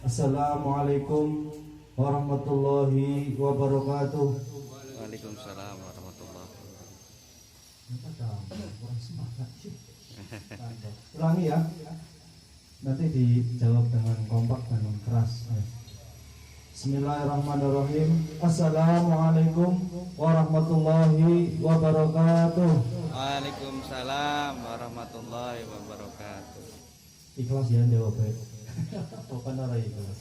Assalamualaikum warahmatullahi wabarakatuh. Waalaikumsalam warahmatullahi wabarakatuh. Ulangi ya. Nanti dijawab dengan kompak dan keras. Bismillahirrahmanirrahim. Assalamualaikum warahmatullahi wabarakatuh. Waalaikumsalam warahmatullahi wabarakatuh. Ikhlas ya jawabnya. Bukan arah ikhlas.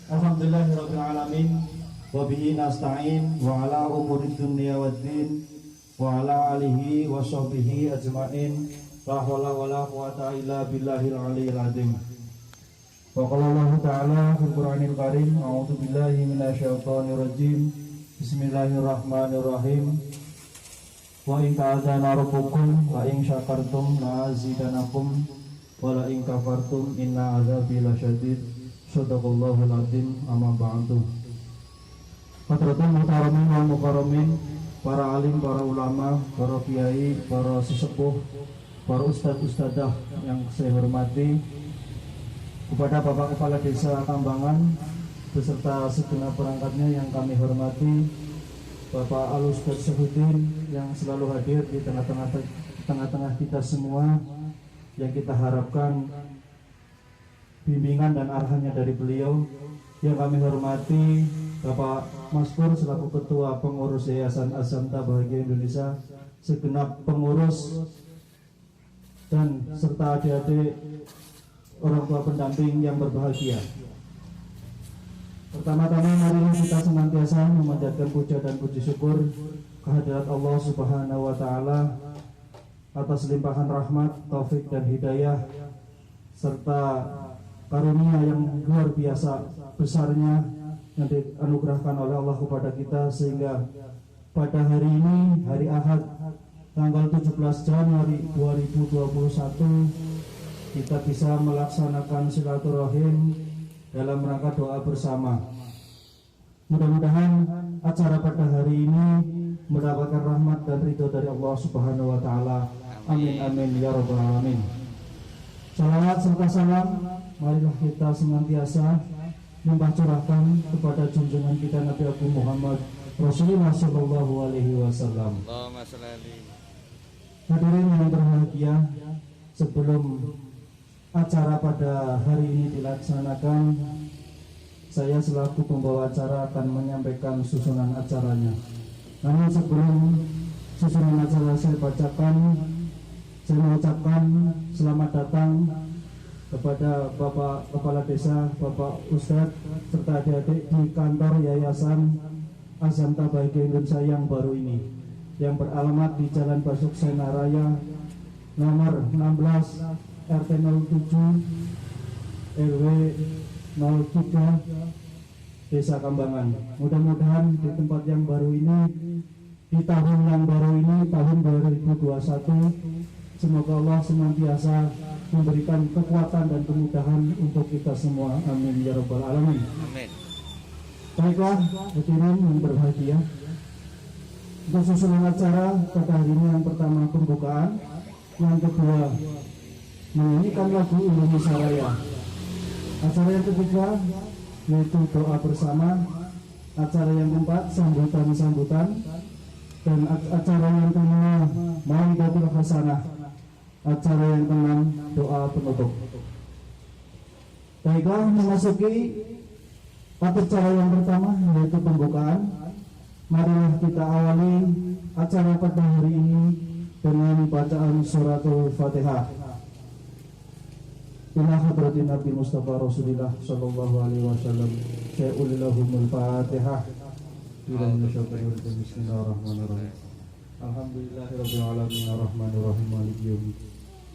Alhamdulillahirabbil alamin wa bihi nasta'in wa ala umurid dunya waddin wa ala alihi wa sahbihi ajmain. La haula wala quwata illa billahil aliyyil azim. Wa qala Allah ta'ala fil Qur'anil Karim, a'udzu billahi minasyaitonir rajim. Bismillahirrahmanirrahim. Wa in ta'adzana rabbukum wa in syakartum la azidanakum wa la in kafartum inna 'adzabi lasyadid. Shadaqallahul azim. Amma ba'du. Hadratul muhtaramin wal mukarramin, para alim, para ulama, para kiai, para sesepuh, para ustadz-ustadzah yang saya hormati, kepada Bapak Kepala Desa Tambangan beserta segenap perangkatnya yang kami hormati, Bapak Al-Ustadz Syahudin yang selalu hadir di tengah-tengah kita semua, yang kita harapkan bimbingan dan arahannya dari beliau. Yang kami hormati Bapak Maskur selaku Ketua Pengurus Yayasan Azamta Bahagia Indonesia, segenap pengurus dan serta adik-adik orang tua pendamping yang berbahagia. Pertama-tama mari kita senantiasa memanjatkan puja dan puji syukur kehadirat Allah Subhanahu wa taala atas limpahan rahmat, taufik dan hidayah serta karunia yang luar biasa besarnya yang dianugerahkan oleh Allah kepada kita, sehingga pada hari ini, hari Ahad tanggal 17 Januari 2021, kita bisa melaksanakan silaturahim dalam rangka doa bersama. Mudah-mudahan acara pada hari ini mendapatkan rahmat dan ridho dari Allah Subhanahu wa taala. Amin amin ya rabbal alamin. Salawat serta salam marilah kita senantiasa limpah curahkan kepada junjungan kita Nabi Abu Muhammad Rasulullah sallallahu alaihi wasallam. Allahumma shalli alaihi. Hadirin yang berbahagia, sebelum acara pada hari ini dilaksanakan, saya selaku pembawa acara akan menyampaikan susunan acaranya. Namun sebelum susunan acara saya bacakan, saya mengucapkan selamat datang kepada Bapak Kepala Desa, Bapak Ustadz, serta adik-adik di kantor Yayasan Azamta Bahagia Indonesia yang baru ini, yang beralamat di Jalan Basuk Sena Raya nomor 16 RT 07 RW 03 Desa Kambangan. Mudah-mudahan di tempat yang baru ini, di tahun yang baru ini, tahun 2021, semoga Allah senantiasa memberikan kekuatan dan kemudahan untuk kita semua. Amin ya rabbal alamin. Amin. Baiklah, hadirin yang berbahagia, untuk susunan acara pada hari ini, yang pertama pembukaan, yang kedua menyanyikan lagu Indonesia Raya. Acara yang ketiga yaitu doa bersama. Acara yang keempat sambutan-sambutan, dan acara yang kelima mau'idatul hasanah. Acara yang keenam doa penutup. Baiklah, memasuki acara yang pertama yaitu pembukaan. Marilah kita awali acara pada hari ini dengan bacaan suratul Fatihah. Ila hadratin Nabi Mustafa Rasulullah sallallahu alaihi wasallam. Syai'ulillahumul Fatihah. Bismillahirrahmanirrahim. Alhamdulillahirabbil alamin arrahmanir rahim maliki yaumiddin.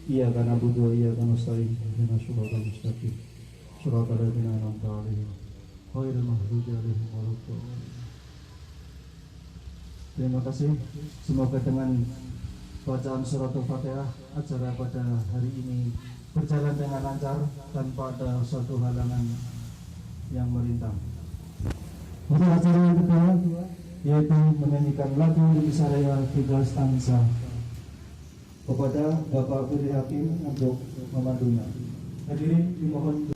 Iyyaka na'budu wa iyyaka nasta'in. Ihdinas siratal mustaqim. Shiratal ladzina an'amta 'alaihim ghairil maghdubi 'alaihim waladdallin. Terima kasih. Semoga dengan bacaan suratul Fatihah acara pada hari ini berjalan dengan lancar tanpa ada suatu halangan yang merintang. Untuk acara yang kedua yaitu menyanyikan lagu Indonesia Raya 3 stanza. Kepada Bapak Firly Hakim untuk memandunya. Hadirin dimohon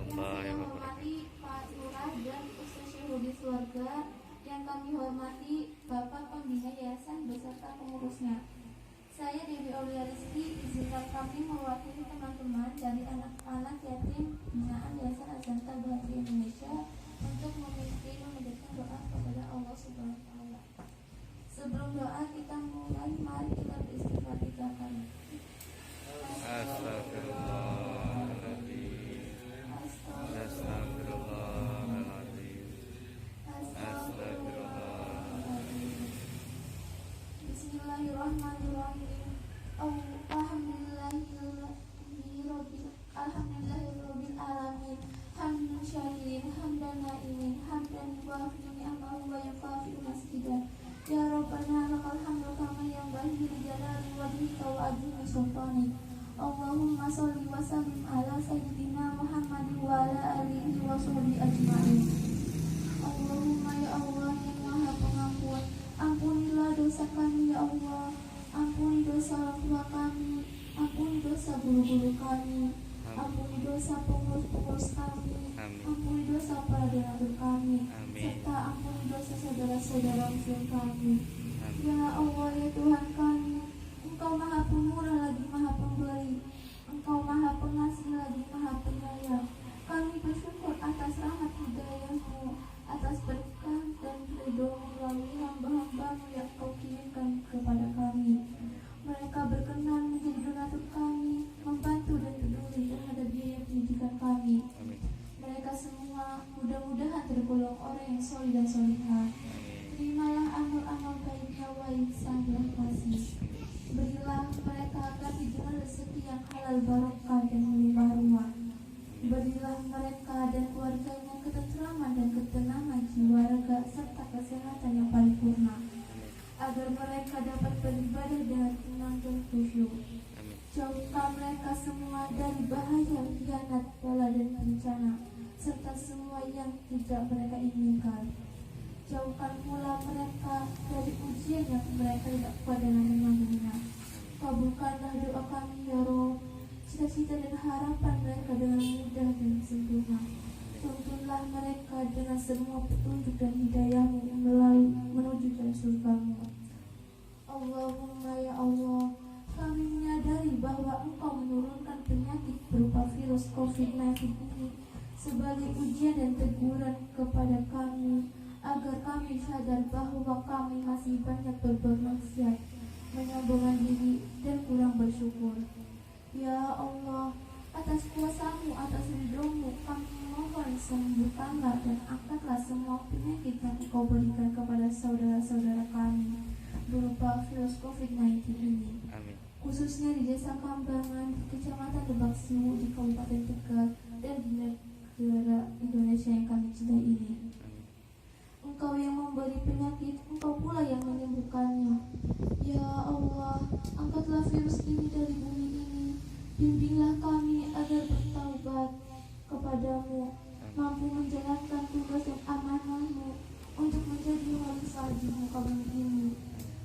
warahmatullahi saya wabarakatuh. hormati Pak Lurah dan Ustaz Syahudi Keluarga, yang kami hormati Bapak Pembina Yayasan beserta pengurusnya. Saya Dewi Aulia Rizky, izinkan kami mewakili teman-teman dari anak-anak yatim binaan Yayasan Azanta Bahagia Indonesia untuk memanjatkan doa kepada Allah Subhanahu wa Ta'ala. Sebelum doa kita mulai, mari kita beristighfar 3 kali. Astagfirullahaladzim. Astagfirullahaladzim. Astagfirullahaladzim. Bismillahirrahmanirrahim. Alhamdulillahirabbil alamin. Hamdan syakirin, hamdan naimin, hamdan yuwafi ni'amahu wa yukafi'u masjidah. Ya Rabbana lakal hamdu kama yanbaghi li jalali wajhika wa azimi sultanik. Allahumma sholli wa sallim ala sayyidina Muhammadin wa ala alihi wa sahbihi ajma'in. Allahumma ya Allah yang Maha Pengampun, ampunilah dosa kami ya Allah. Ampuni dosa orang tua kami, ampuni dosa guru-guru kami, ampuni dosa pengurus-pengurus kami, ampuni dosa para donatur kami, serta ampuni dosa saudara-saudara muslim kami. Ya Allah ya Tuhan kami, Engkau Maha Pemurah lagi Maha Pemberi, Engkau Maha Pengasih lagi Maha Penyayang. Kami bersyukur atas rahmat hidayah-Mu, atas berkah dan ridho-Mu melalui hamba-hamba-Mu yang Kau kirimkan kepada kami. Mereka berkenan menjadi donatur kami, membantu dan peduli terhadap biaya pendidikan kami. Mereka semua mudah-mudahan tergolong orang yang soleh dan solehah. Terimalah amal-amal baiknya wa ihsanillah kasih. Berilah mereka agar diberikan rezeki yang halal barokah dan melimpah ruah. Berilah mereka dan keluarganya ketenteraman dan ketenangan jiwa raga serta kesehatan yang paripurna, agar mereka dapat beribadah dengan tenang dan khusyuk. Jauhkan mereka semua dari bahaya, khianat, bala dan bencana, serta semua yang tidak mereka inginkan. Jauhkan pula mereka dari ujian yang mereka tidak kuat dalam menanggungnya. Kabulkanlah doa kami ya Rob, cita-cita dan harapan mereka dengan mudah dan sempurna. Tuntunlah mereka dengan semua petunjuk dan hidayah-Mu menuju jalan surga-Mu. Allahumma ya Allah, kami menyadari bahwa Engkau menurunkan penyakit berupa virus COVID-19 ini sebagai ujian dan teguran kepada kami, agar kami sadar bahwa kami masih banyak berbuat maksiat, menyombongkan diri dan kurang bersyukur. Ya Allah, atas kuasa-Mu, atas ridho-Mu, kami mohon sembuhkanlah dan angkatlah semua penyakit yang Engkau berikan kepada saudara-saudara kami berupa virus COVID-19 ini. Amin. Khususnya di Desa Kambangan, Kecamatan Lebak Siwu, di Kabupaten Tegal, dan di negara Indonesia yang kami cintai ini. Engkau yang memberi penyakit, Engkau pula yang menyembuhkannya. Ya Allah, angkatlah virus ini dari bumi ini. Bimbinglah kami agar bertaubat kepadamu, mampu menjalankan tugas dan amanah-Mu untuk menjadi khalifah di muka bumi ini,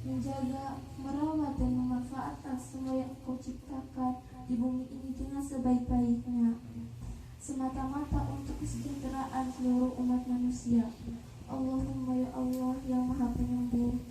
menjaga, merawat dan memanfaatkan semua yang Engkau ciptakan di bumi ini dengan sebaik-baiknya, semata-mata untuk kesejahteraan seluruh umat manusia. Allahumma ya Allah yang Maha Penyembuh,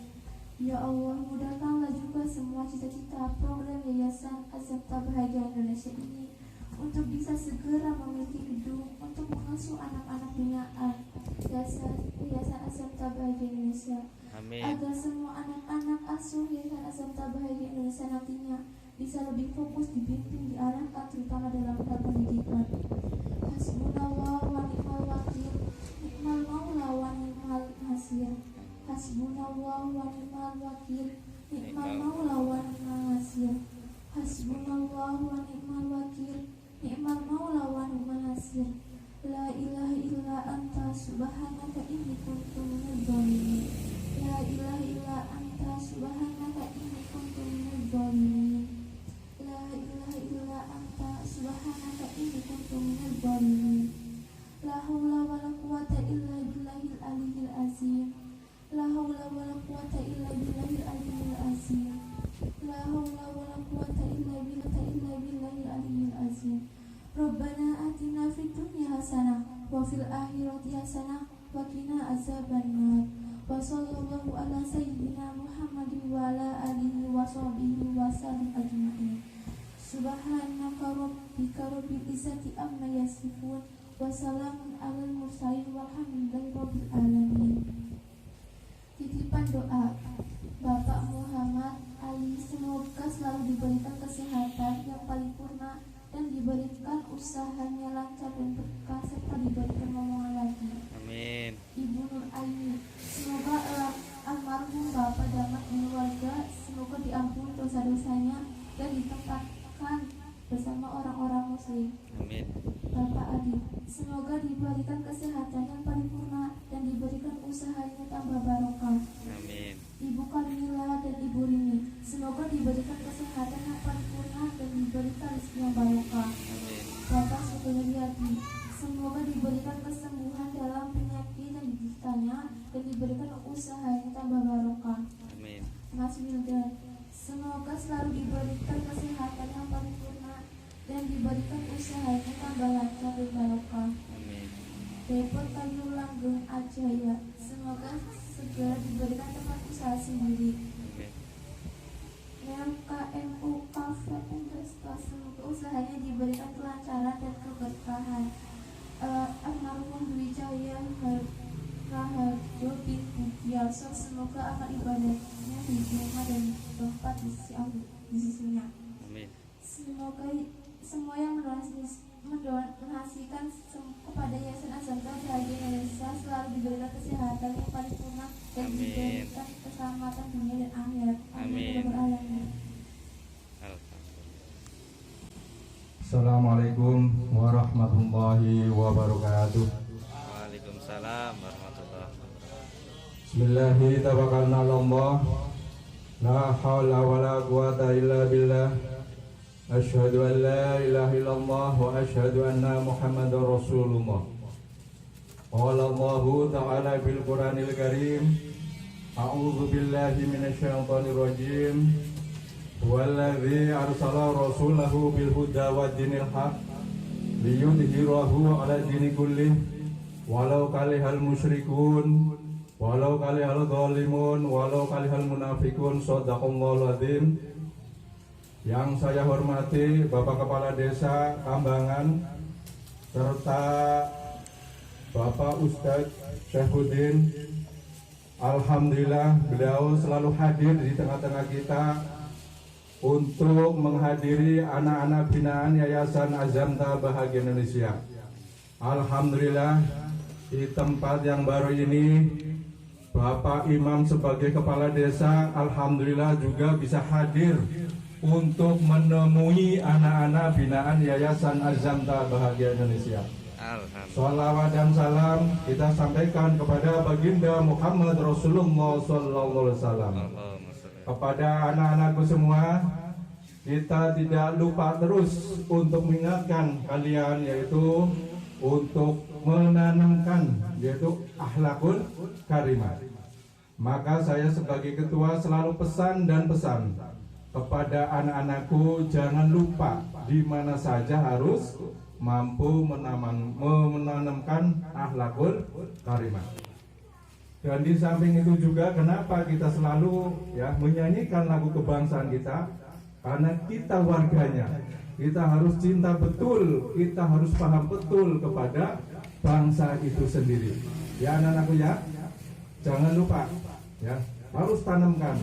ya Allah, mudahkanlah juga semua cita-cita program Yayasan Azanta Bahagia Indonesia ini untuk bisa segera memiliki gedung untuk mengasuh anak-anak binaan Yayasan Azanta Bahagia Indonesia. Amin. Agar semua anak-anak asuh Yayasan Azanta Bahagia Indonesia nantinya bisa lebih fokus dibimbing, diarahkan terutama dalam hal pendidikan. Hasbunallah wa ni'mal wakil, ni'mal maula wa ni'mal nasir. Hasbunallah wa ni'mal wakil, ni'mal maula wa ni'mal nasir. Hasbunallah wa ni'mal wakil, ni'mal maula wa ni'mal nasir. La ilaha illa anta subhanaka inni kuntu minadh dhalimin. La ilaha illa anta subhanaka inni kuntu minadh dhalimin. La ilaha illa anta subhanaka inni kuntu minadh dhalimin. La haula wa la quwata illa billahil aliyyil azim. La haula wa la quwata illa billahil aliyyil azim. La haula wa la quwata illa billahil aliyyil azim. Rabbana atina fid dunya hasanah wa fil akhirati hasanah wa qina azabannar. Wa sallallahu ala sayyidina Muhammadin wa ala alihi wa sahbihi wa sallam ajma'in. Subhanaka rabbika rabbil izzati amma yasifun wa salamun alal mursalin walhamdulillahi rabbil alamin. Titipan doa Bapak Muhammad Ali, semoga selalu diberikan kesehatan yang paripurna dan diberikan usahanya lancar dan berkah serta diberikan momongan lagi. Amin. Ibu Nur Aini, semoga almarhum Bapak Damat keluarga semoga diampuni dosa-dosanya dan ditempatkan bersama orang-orang muslim. Amin. Bapak Adi, semoga diberikan kesehatan yang paripurna dan diberikan usahanya tambah barokah. Amin. Ibu Kamila dan Ibu Rini, semoga diberikan kesehatan yang paripurna dan diberikan rezeki yang barokah. Amin. Bapak Supriyadi, semoga diberikan kesembuhan dalam penyakit yang dideritanya dan diberikan usahanya tambah barokah. Amin. Mas Wildan, semoga selalu diberikan kesehatan yang paripurna dan diberikan usahanya tambah lancar dan barokah. Amin. Depot Kayu Langgeng Ajaya, semoga segera diberikan tempat usaha sendiri. Amin. KMU Cafe and Resto, semoga usahanya diberikan kelancaran dan keberkahan. Almarhum Dwi Cahya Raharjo bin Budiarso, semoga amal ibadahnya diterima dan tempat di sisinya. Amin. Semoga semua yang mendonasikan kepada Yayasan Azamta Bahagia Indonesia selalu diberikan kesehatan yang paripurna dan diberikan keselamatan dunia dan akhirat. Amin. Amin. Assalamualaikum warahmatullahi wabarakatuh. Waalaikumsalam warahmatullahi wabarakatuh. Bismillahi tawakkalna 'alallah. La haula wala quwata illa billah. Asyhadu an la ilaha illallah wa asyhadu anna Muhammadar Rasulullah. Qala Allahu ta'ala bil Qur'anil Karim. A'udzu billahi minasyaitonir rajim. Walladzi arsala rasulahu bil huda wa dinil haq liyudhhirahu 'ala dini kullih walau karihal musyrikun walau karihal zalimun walau karihal munafiqun. Shadaqallahul adzim. Yang saya hormati Bapak Kepala Desa Kambangan serta Bapak Ustadz Syaifuddin, alhamdulillah beliau selalu hadir di tengah-tengah kita untuk menghadiri anak-anak binaan Yayasan Azamta Bahagia Indonesia. Alhamdulillah di tempat yang baru ini Bapak Imam sebagai kepala desa alhamdulillah juga bisa hadir untuk menemui anak-anak binaan Yayasan Azamta Bahagia Indonesia. Alhamdulillah. Sholawat dan salam kita sampaikan kepada baginda Muhammad Rasulullah Sallallahu Alaihi Wasallam. Allahumma sholli. Kepada anak-anakku semua, kita tidak lupa terus untuk mengingatkan kalian, yaitu untuk menanamkan yaitu akhlakul karimah. Maka saya sebagai ketua selalu pesan kepada anak-anakku, jangan lupa di mana saja harus mampu menanamkan akhlakul karimah. Dan di samping itu juga kenapa kita selalu menyanyikan lagu kebangsaan kita? Karena kita warganya, kita harus cinta betul, kita harus paham betul kepada bangsa itu sendiri. Ya anak-anakku ya, jangan lupa harus tanamkan.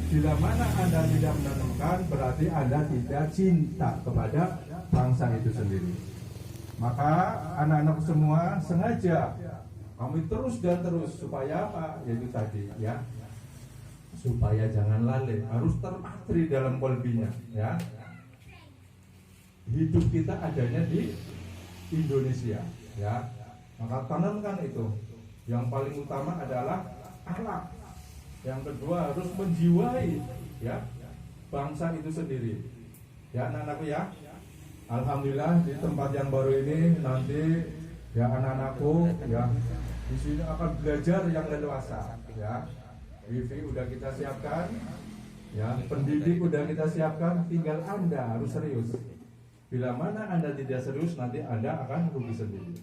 Bila mana Anda tidak menanamkan, berarti Anda tidak cinta kepada bangsa itu sendiri. Maka anak-anak semua sengaja kami terus dan terus supaya apa? Yaitu tadi supaya jangan lalai, harus terpatri dalam kolbinya. Hidup kita adanya di Indonesia. Maka tanamkan itu. Yang paling utama adalah akhlak. Yang kedua harus menjiwai bangsa itu sendiri. Anak-anakku alhamdulillah di tempat yang baru ini nanti anak-anakku di sini akan belajar yang leluasa. Wifi udah kita siapkan, pendidik udah kita siapkan, tinggal Anda harus serius. Bila mana Anda tidak serius, nanti Anda akan rugi sendiri.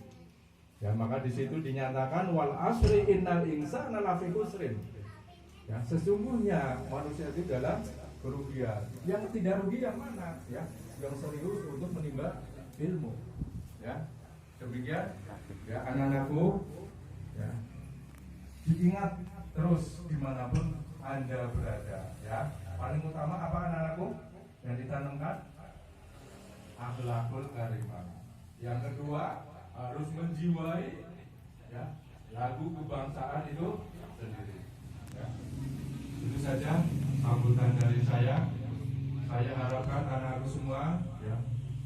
Ya, maka di situ dinyatakan wal asri innal insana lafi khusrin. Ya, sesungguhnya manusia itu dalam kerugian. Yang tidak rugi yang mana? Ya, yang serius untuk menimba ilmu. Ya, demikian. Ya, anak-anakku, ya, diingat terus dimanapun Anda berada. Ya, paling utama apa anak-anakku yang ditanamkan? Akhlakul karimah. Yang kedua harus menjiwai ya lagu kebangsaan itu sendiri. Ya. Itu saja sambutan dari saya. Saya harapkan anak-anakku semua ya,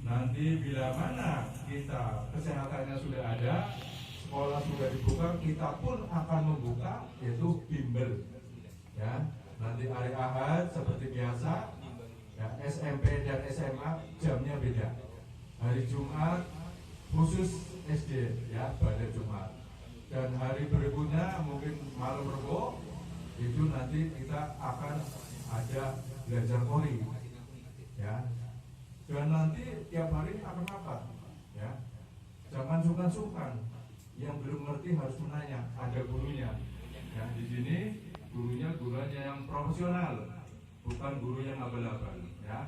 nanti bila mana kita kesehatannya sudah ada, sekolah sudah dibuka, kita pun akan membuka yaitu bimbel. Ya, nanti hari Ahad seperti biasa. Ya, SMP dan SMA jamnya beda. Hari Jumat khusus SD ya pada Jumat. Dan hari berikutnya mungkin malam Rebo itu nanti kita akan ada belajar Qori. Ya. Dan nanti tiap hari akan apa? Ya. Jangan sungkan-sungkan. Yang belum ngerti harus menanya, ada gurunya. Ya, di sini gurunya yang profesional, bukan guru yang abal-abal. Ya,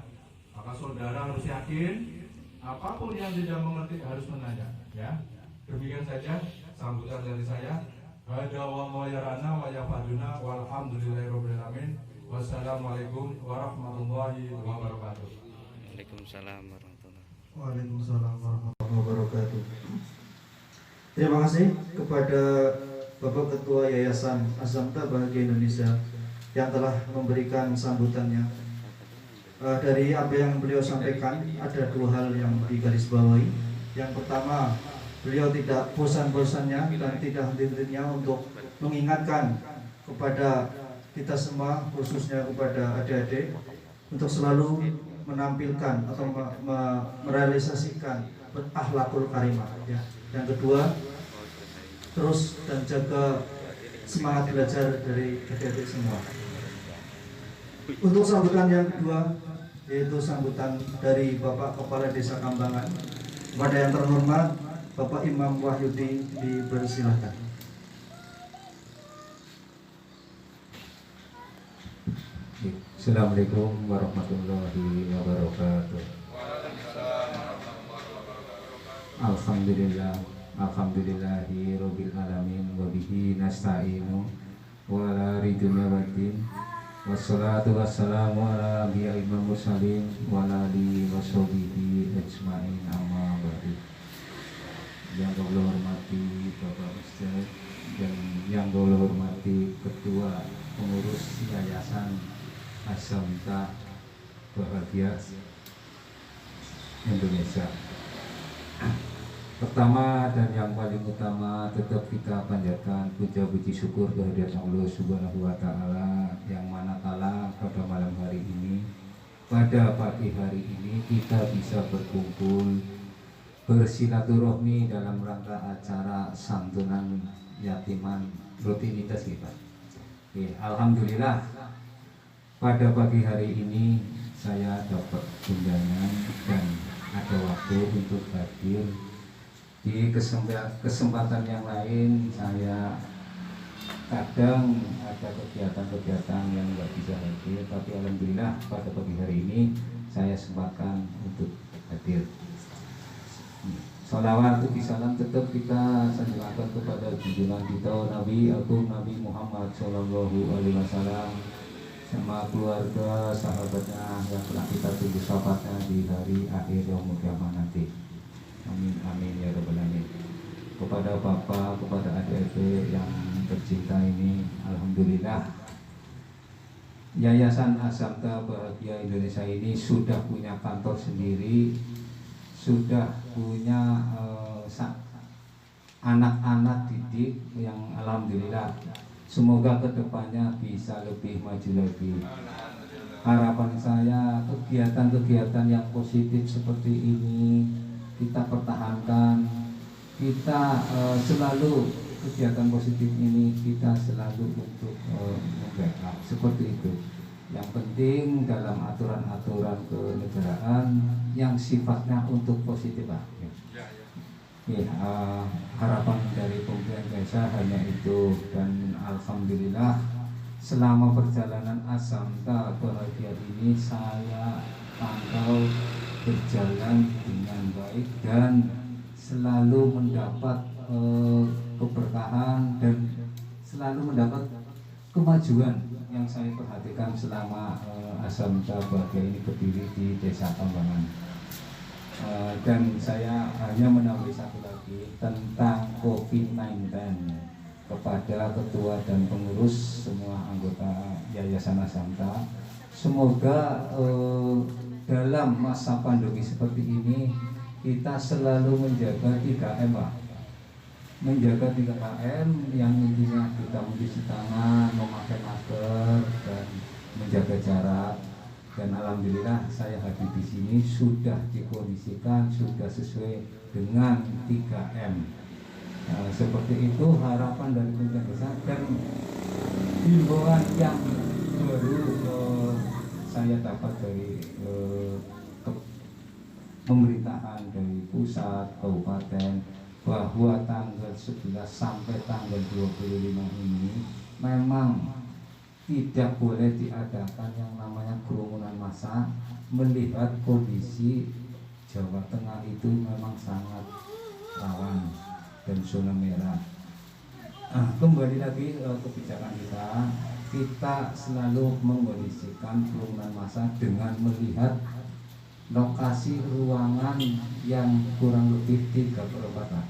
maka saudara harus yakin apapun yang tidak mengerti harus menanya. Ya, demikian saja sambutan dari saya. Hada wa mayarana wa yafaduna walhamdulillahirabbil alamin. Wassalamualaikum warahmatullahi wabarakatuh. Waalaikumsalam warahmatullahi wabarakatuh. Waalaikumsalam warahmatullahi wabarakatuh. Terima kasih kepada Bapak Ketua Yayasan Azamta Bahagia Indonesia yang telah memberikan sambutannya. Dari apa yang beliau sampaikan, ada dua hal yang digarisbawahi. Yang pertama, beliau tidak bosan-bosannya dan tidak henti-hentinya untuk mengingatkan kepada kita semua, khususnya kepada adik-adik, untuk selalu menampilkan atau merealisasikan akhlakul karimah. Ya. Yang kedua, terus dan jaga semangat belajar dari adik-adik semua. Untuk sambutan yang kedua, yaitu sambutan dari Bapak Kepala Desa Kambangan. Kepada yang terhormat Bapak Imam Wahyudi, dipersilakan. Assalamualaikum warahmatullahi wabarakatuh. Alhamdulillah, alhamdulillahi rabbil alamin, wa bihi nasta'inu wa ala ridwana waddin. Wassalatu wassalamu ala anbiya'i wal mursalin wa ala alihi washabihi ajma'in, amma ba'du. Yang Allah hormati Bapak Ustaz dan yang Allah hormati Ketua Pengurus Yayasan Azamta Bahagia Indonesia. Pertama dan yang paling utama, tetap kita panjatkan puja puji syukur kehadirat Allah Subhanahu wa taala, yang manakala pada malam hari ini, pada pagi hari ini kita bisa berkumpul bersilaturahmi dalam rangka acara santunan yatiman rutinitas kita. Alhamdulillah, pada pagi hari ini saya dapat undangan dan ada waktu untuk hadir. Di kesempatan yang lain saya kadang ada kegiatan-kegiatan yang nggak bisa hadir, tapi alhamdulillah pada pagi hari ini saya sempatkan untuk hadir. Salawat uti salam tetap kita sanjungkan kepada junjungan kita Nabi Agung Nabi Muhammad Shallallahu Alaihi Wasallam, sama keluarga sahabatnya yang telah kita tunggu syafaatnya di hari akhir yaumul kiamah nanti. Amin amin ya rabbal alamin. Kepada bapak, kepada adik-adik yang tercinta ini, alhamdulillah Yayasan Azamta Bahagia Indonesia ini sudah punya kantor sendiri, sudah punya anak-anak didik yang alhamdulillah semoga kedepannya bisa lebih maju lagi. Harapan saya kegiatan-kegiatan yang positif seperti ini kita pertahankan, kita selalu kegiatan positif ini kita selalu untuk membackup seperti itu. Yang penting dalam aturan-aturan kenegaraan yang sifatnya untuk positif Pak. Ya, harapan dari pemerintah desa hanya itu, dan alhamdulillah selama perjalanan Asamta Bahagia ini saya pantau berjalan dengan baik dan selalu mendapat keberkahan dan selalu mendapat kemajuan yang saya perhatikan selama Asamta Bahagia ini berdiri di Desa Tambangan. Dan saya hanya menambah satu lagi tentang COVID-19 kepada ketua dan pengurus semua anggota Yayasan Asamta. Semoga dalam masa pandemi seperti ini kita selalu menjaga 3M Pak. Menjaga 3M yang intinya kita mencuci tangan, memakai masker, dan menjaga jarak. Dan alhamdulillah saya hadir di sini sudah dikondisikan, sudah sesuai dengan 3M. Seperti itu harapan dari pemerintah desa, dan himbauan yang baru saya dapat dari pemerintahan dari pusat, kabupaten, bahwa tanggal 11 sampai tanggal 25 ini memang tidak boleh diadakan yang namanya kerumunan massa, melihat kondisi Jawa Tengah itu memang sangat rawan dan zona merah. Kembali lagi kebijakan kita selalu mengkondisikan kerumunan massa dengan melihat lokasi ruangan yang kurang lebih 3/4.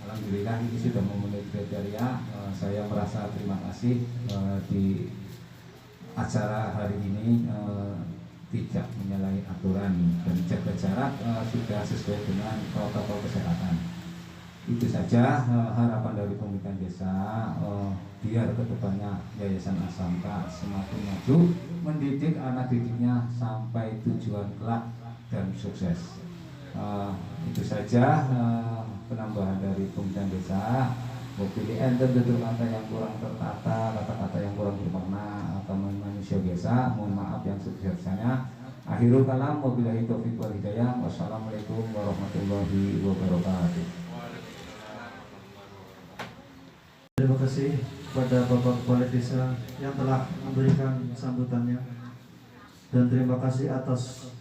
Alhamdulillah ini sudah memenuhi kriteria. Saya merasa terima kasih di acara hari ini tidak menyalahi aturan dan jaga jarak sudah sesuai dengan protokol kesehatan. Itu saja harapan dari pemerintah desa, biar kedepannya Yayasan Asamta semakin maju, mendidik anak didiknya sampai tujuan kelak dan sukses. Itu saja penambahan dari pemerintah desa. Pilih enten tutur kata yang kurang tertata, kata-kata yang kurang bermakna atau manusia biasa, mohon maaf yang sebesar-besarnya. Akhirul kalam, wabillahi taufiq wal hidayah. Wassalamualaikum warahmatullahi wabarakatuh. Terima kasih kepada Bapak Kepala Desa yang telah memberikan sambutannya, dan terima kasih atas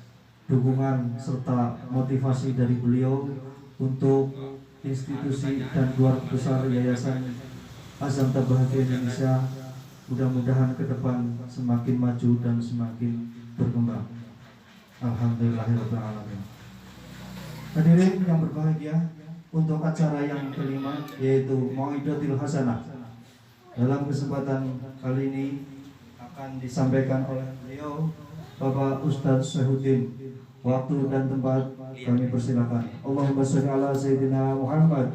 dukungan serta motivasi dari beliau untuk institusi dan keluarga besar Yayasan Asamta Bahagia Indonesia. Mudah-mudahan ke depan semakin maju dan semakin berkembang. Alhamdulillahirabbil alamin. Hadirin yang berbahagia, untuk acara yang kelima yaitu Mau'idatul Hasanah, dalam kesempatan kali ini akan disampaikan oleh beliau Bapak Ustadz Syaihuddin. Waktu dan tempat kami persilakan. Allahumma sholli ala Sayyidina Muhammad.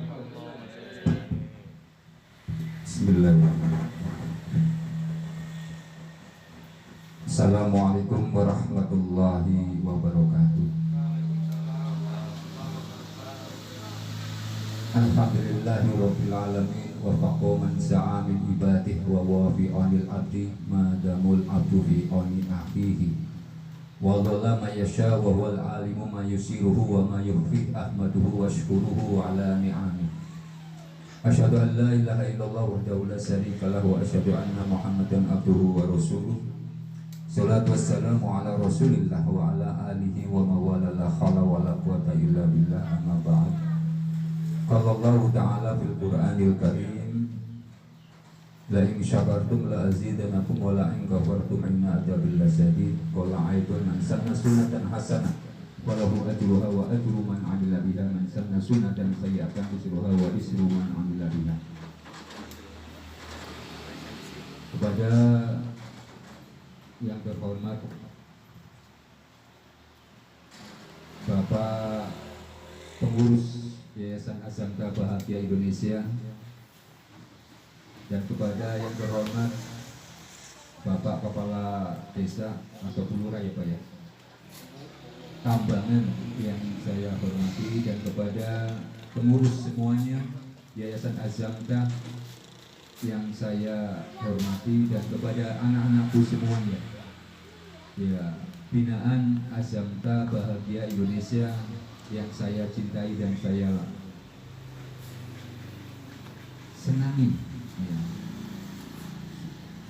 Bismillahirrahmanirrahim. Assalamualaikum warahmatullahi wabarakatuh. Alhamdulillahirabbil alamin wa faqaman sa'a min ibadihi wa wafi'anil abdi madamul abdu fi ani akhihi wa dhalla ma yasha wa huwal alimu ma yusiruhu wa ma yukhfi ahmaduhu wa syukuruhu ala ni'ami. Asyhadu an la ilaha illallah wahdahu la syarika lahu wa asyhadu anna Muhammadan abduhu wa rasuluh. Salatu wassalamu ala Rasulillah wa ala alihi wa mawala la khala wa la quwata illa billah, amma ba'd. Qala Allah ta'ala fil Qur'anil Karim, la in syakartum la azidanakum wa la in kafartum inna adzabil lasyadid. Qala aidun man sanna sunnatan hasanah wa lahu ajruha wa ajru man 'amila biha, man sanna sunnatan sayyi'atan isruha wa isru man 'amila biha. Kepada yang terhormat Bapak pengurus Yayasan Asamta Bahagia Indonesia, dan kepada yang terhormat Bapak Kepala Desa atau Kelurahan ya Pak ya, Tambangan yang saya hormati, dan kepada pengurus semuanya Yayasan Asamta yang saya hormati, dan kepada anak-anakku semuanya Ya, binaan Azamta Bahagia Indonesia yang saya cintai dan saya senangi. Ya.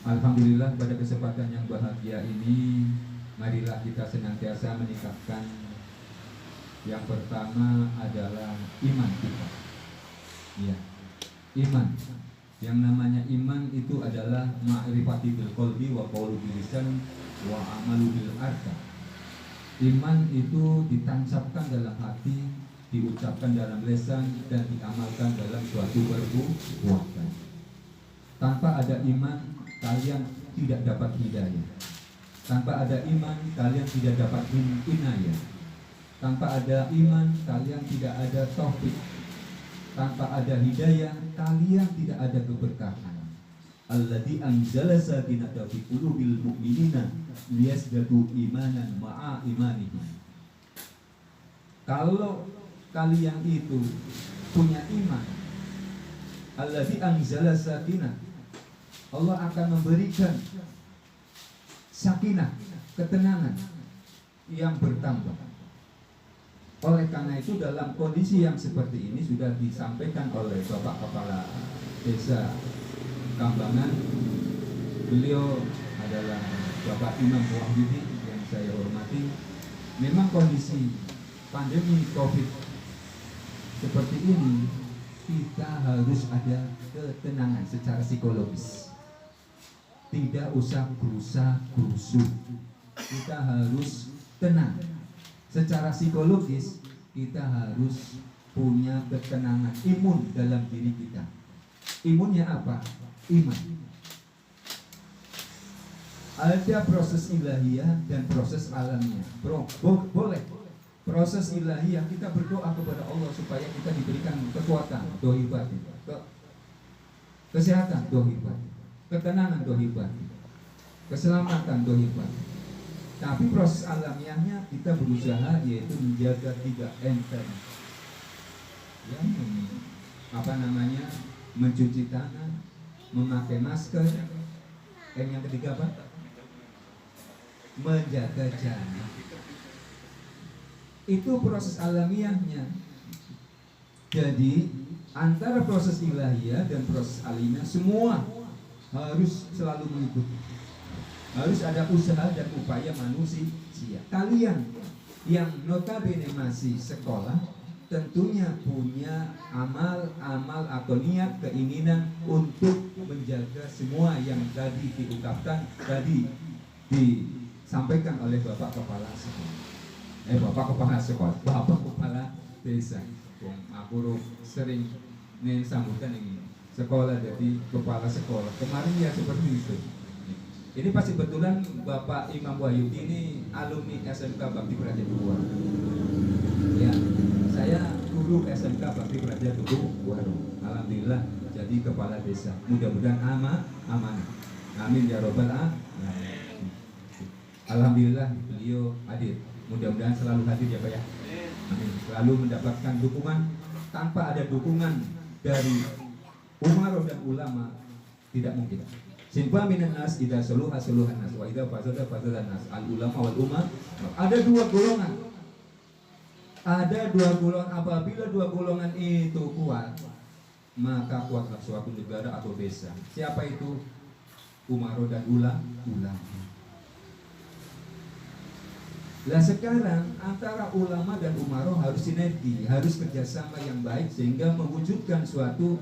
Alhamdulillah pada kesempatan yang bahagia ini, marilah kita senantiasa meningkatkan. Yang pertama adalah iman kita. Ya, iman. Yang namanya iman itu adalah ma'rifati bil qalbi wa qawlu bil lisan wa amalu bil arkan. Iman itu ditancapkan dalam hati, diucapkan dalam lisan, dan diamalkan dalam suatu perbuatan. Tanpa ada iman, kalian tidak dapat hidayah. Tanpa ada iman, kalian tidak dapat inayah. Tanpa ada iman, kalian tidak ada taufik. Tanpa ada hidayah, kalian tidak ada keberkahan. Alladzi anzala sakinata fi qulubil mu'minina liyazdadu imanan ma'a imanihim. Kalau kalian itu punya iman, alladzi anzala sakinah, Allah akan memberikan sakinah, ketenangan yang bertambah. Oleh karena itu dalam kondisi yang seperti ini sudah disampaikan oleh Bapak Kepala Desa Kambangan. Beliau adalah Bapak Imam Wahyudi yang saya hormati. Memang kondisi pandemi COVID seperti ini, kita harus ada ketenangan secara psikologis. Tidak usah gerusa-gerusu. Kita harus tenang. Secara psikologis kita harus punya ketenangan, imun dalam diri kita. Imunnya apa? Iman. Ada proses ilahiyah dan proses alamiah. Boleh. Proses ilahiyah kita berdoa kepada Allah supaya kita diberikan kekuatan, dohir batin, kesehatan, dohir batin, ketenangan, dohir batin, keselamatan, dohir batin. Tapi proses alamiahnya kita berusaha yaitu menjaga 3M tadi. Ya, mencuci tangan, memakai masker. Yang ketiga apa? Menjaga jarak. Itu proses alamiahnya. Jadi antara proses ilahiyah dan proses alamiah semua harus selalu mengikuti. Harus ada usaha dan upaya manusia. Kalian yang notabene masih sekolah tentunya punya amal atau niat, keinginan untuk menjaga semua yang tadi diungkapkan, tadi disampaikan oleh Bapak Kepala Sekolah. Bapak Kepala Desa. Aku sering sambutan ini sekolah, jadi kepala sekolah. Kemarin ya seperti itu. Ini pasti kebetulan Bapak Imam Wahyudi ini alumni SMK Bakti Praja II. Ya, saya guru SMK Bakti Praja II. Alhamdulillah jadi kepala desa. Mudah-mudahan aman. Amin ya robbal alamin. Alhamdulillah beliau hadir. Mudah-mudahan selalu hadir ya Pak ya. Amin. Selalu mendapatkan dukungan. Tanpa ada dukungan dari umaroh dan ulama tidak mungkin. Sinfa minan nas idza saluha saluhan nas wa idza fasada fasadan nas. Al ulama wal ummah. Ada dua golongan. Apabila dua golongan itu kuat, maka kuatlah suatu negara atau desa. Siapa itu? Umaroh dan ulama. Nah sekarang antara ulama dan umaroh harus sinergi, harus kerjasama yang baik sehingga mewujudkan suatu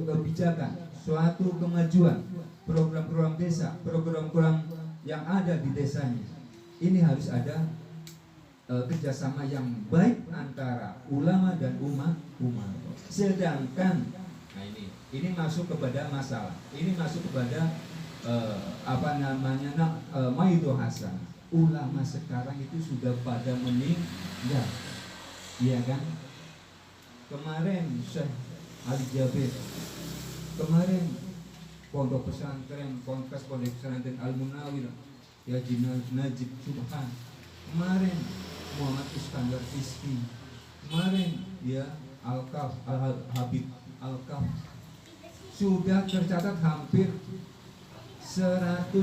kebijakan, suatu kemajuan, program-program desa, program-program yang ada di desanya. Ini harus ada kerjasama yang baik antara ulama dan umat. Sedangkan ini masuk kepada masalah, ini masuk kepada Maido Hasan. Ulama sekarang itu sudah pada meninggal, iya kan? Kemarin Syekh Ali Jabir, kemarin pondok pesantren, pondok pesantren Al Munawir, ya Najib Subhan, kemarin Muhammad Iskandar Rizki, kemarin ya Al-Kaf, Al-Habib Al-Kaf, sudah tercatat hampir 172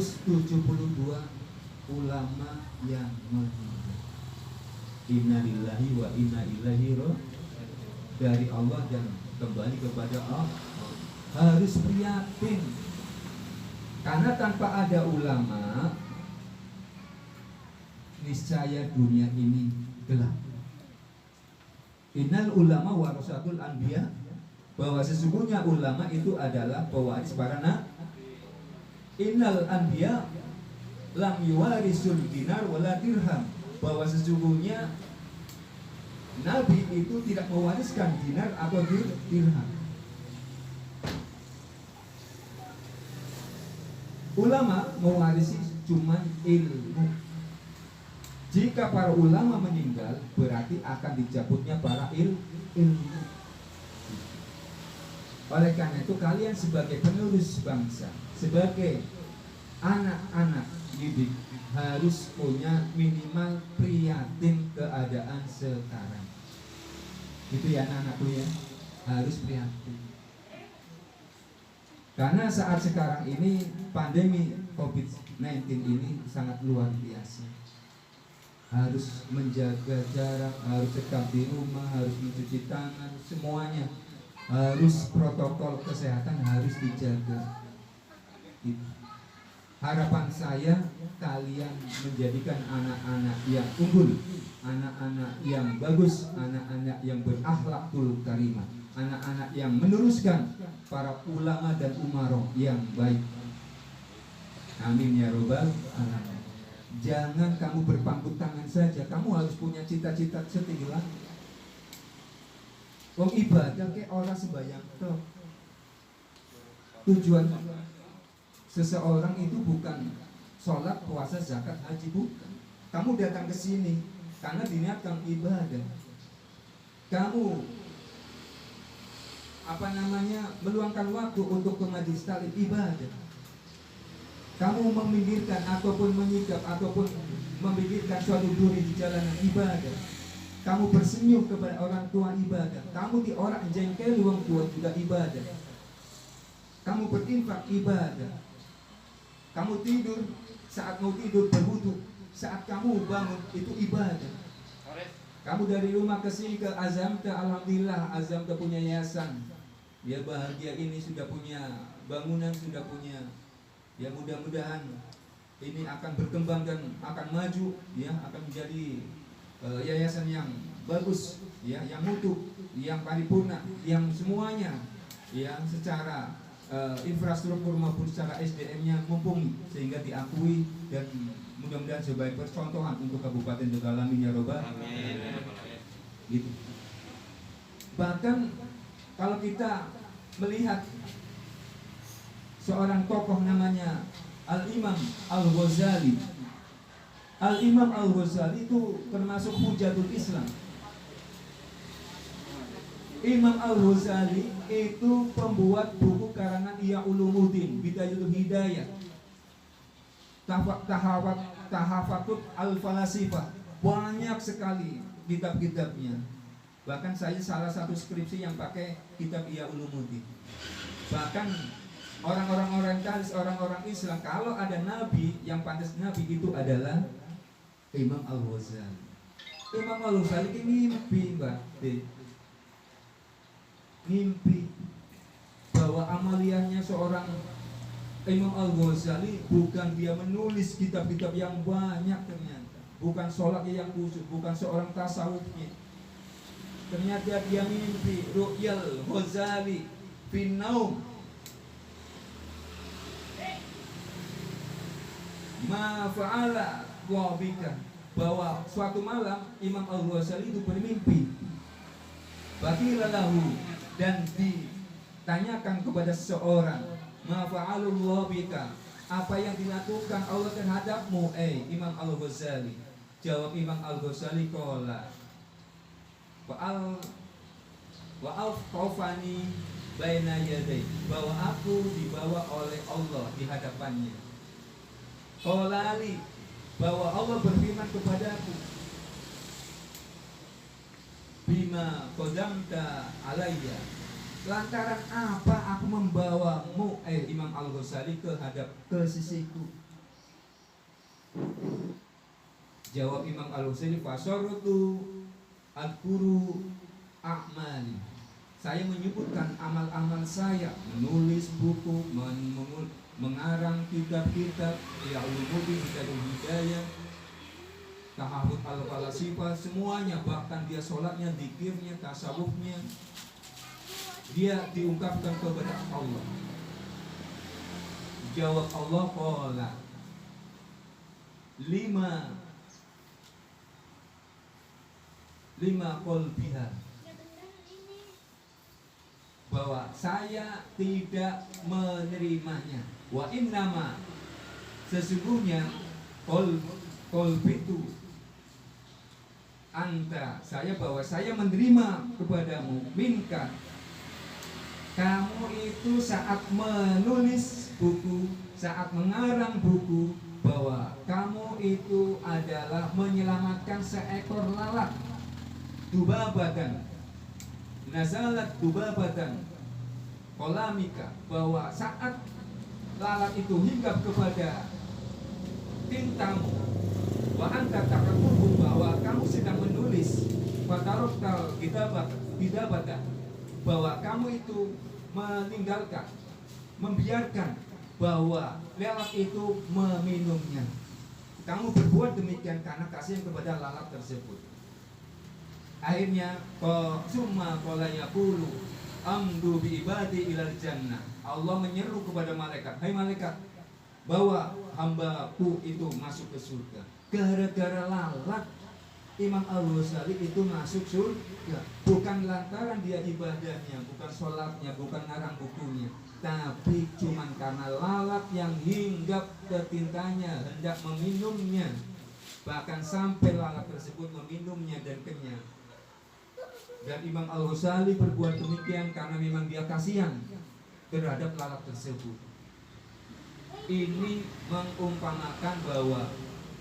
ulama yang meninggal. Innalillahi wa inna ilaihi raji'un. Dari Allah dan kembali kepada Allah. Harus prihatin. Karena tanpa ada ulama, niscaya dunia ini gelap. Innal ulama warasatul anbiya, bahwa sesungguhnya ulama itu adalah pewaris para nabi. Innal anbiya lam yuwarisul dinar wala dirham, bahwa sesungguhnya nabi itu tidak mewariskan dinar atau dirham. Ulama mewarisi cuma ilmu. Jika para ulama meninggal, berarti akan dicabutnya para ilmu. Oleh karena itu kalian sebagai penerus bangsa, sebagai anak-anak didik, harus punya minimal prihatin keadaan sekarang. Itu ya anak-anakku ya, harus prihatin. Karena saat sekarang ini pandemi COVID-19 ini sangat luar biasa. Harus menjaga jarak, harus tetap di rumah, harus mencuci tangan, semuanya harus protokol kesehatan harus dijaga. Harapan saya kalian menjadikan anak-anak yang unggul, anak-anak yang bagus, anak-anak yang berakhlakul karimah, anak-anak yang meneruskan para ulama dan umaroh yang baik. Amin ya robbal alamin. Jangan kamu berpangku tangan saja, kamu harus punya cita-cita setinggi langit. Wong ibadah kayak orang sembahyang toh. Tujuan seseorang itu bukan sholat, puasa, zakat, haji, bukan. Kamu datang ke sini karena diniatkan ibadah. Kamu meluangkan waktu untuk ke majelis taklim ibadah. Kamu memikirkan ataupun menyikap ataupun memikirkan suatu duri di jalanan ibadah. Kamu bersenyum kepada orang tua ibadah. Kamu di orang jengkel orang tua juga ibadah. Kamu berinfak ibadah. Kamu tidur saat mau tidur berwudu. Saat kamu bangun itu ibadah. Kamu dari rumah ke sini ke Azamta, alhamdulillah Azamta punya yayasan. Dia bahagia ini sudah punya bangunan, sudah punya. Ya mudah-mudahan ini akan berkembang dan akan maju, ya akan menjadi yayasan yang bagus, ya yang mutu, yang paripurna, yang semuanya, yang secara infrastruktur maupun secara SDM-nya mumpuni sehingga diakui dan mudah-mudahan sebagai percontohan untuk Kabupaten Tegal. Amin ya robbal alamin. Gitu. Bahkan kalau kita melihat seorang tokoh namanya Al-Imam Al-Ghazali. Al-Imam Al-Ghazali itu termasuk hujatul Islam. Imam Al-Ghazali itu pembuat buku karangan Ihya Ulumuddin, Bidayatul Hidayah, Tahafatut Al-Falasifah. Banyak sekali kitab-kitabnya. Bahkan saya salah satu skripsi yang pakai kitab Ihya Ulumuddin. Bahkan orang-orang orientalis, orang-orang Islam, kalau ada nabi yang pantas nabi itu adalah Imam Al-Ghazali. Imam Al-Ghazali ini mimpi, Mbak D. Mimpi bahwa amaliyahnya seorang Imam Al-Ghazali bukan dia menulis kitab-kitab yang banyak ternyata, bukan sholat yang khusus, bukan seorang tasawufnya. Ternyata dia mimpi ru'yal Ghazali fin naum. Ma fa'ala wabika, bahwa suatu malam Imam Al-Ghazali itu bermimpi. Baqila lahu, dan ditanyakan kepada seseorang, ma fa'alu wabika, apa yang dilakukan Allah terhadapmu Imam Al-Ghazali? Jawab Imam Al-Ghazali, qala wa'al qafani baina yaday, bahwa aku dibawa oleh Allah di hadapannya. Qolali, bahwa Allah berfirman kepadaku, bima qadamta alayya, lantaran apa aku membawamu Imam Al-Ghazali ke sisiku. Jawab Imam Al-Husaini, fasortu al-guru a'mali. Saya menyebutkan amal-amal saya, menulis buku, mengarang kitab-kitab, ya ulumuddin, hidayah, tahawud al-falasifa, semuanya. Bahkan dia sholatnya, dzikirnya, tasawufnya, dia diungkapkan kepada Allah. Jawab Allah, qala lima qalbiha, bahwa saya tidak menerimanya. Wa innama, sesungguhnya qalbitu anta, saya, bahwa saya menerima kepadamu, minka, kamu itu saat menulis buku, saat mengarang buku, bahwa kamu itu adalah menyelamatkan seekor lalat, dubabatan, nazalat dubabatan kolamika, bahwa saat lalat itu hinggap kepada tintamu, wa anta taqabuhu, bahwa kamu sedang menulis, fataroktal bidabatan, bahwa kamu itu meninggalkan, membiarkan bahwa lalat itu meminumnya. Kamu berbuat demikian karena kasihan kepada lalat tersebut. Akhirnya summa qala yaqulu amdu bi ibadi ilal jannah. Allah menyeru kepada malaikat, hai malaikat, bahwa hambaku itu masuk ke surga. Gara-gara lalat Imam Al-Ghazali itu masuk surga, bukan lantaran dia ibadahnya, bukan sholatnya, bukan ngarang bukunya, tapi cuman karena lalat yang hinggap ke tintanya, hendak meminumnya, bahkan sampai lalat tersebut meminumnya dan kenyang. Dan Imam Al-Ghazali berbuat demikian karena memang dia kasihan terhadap lalat tersebut. Ini mengumpamakan bahwa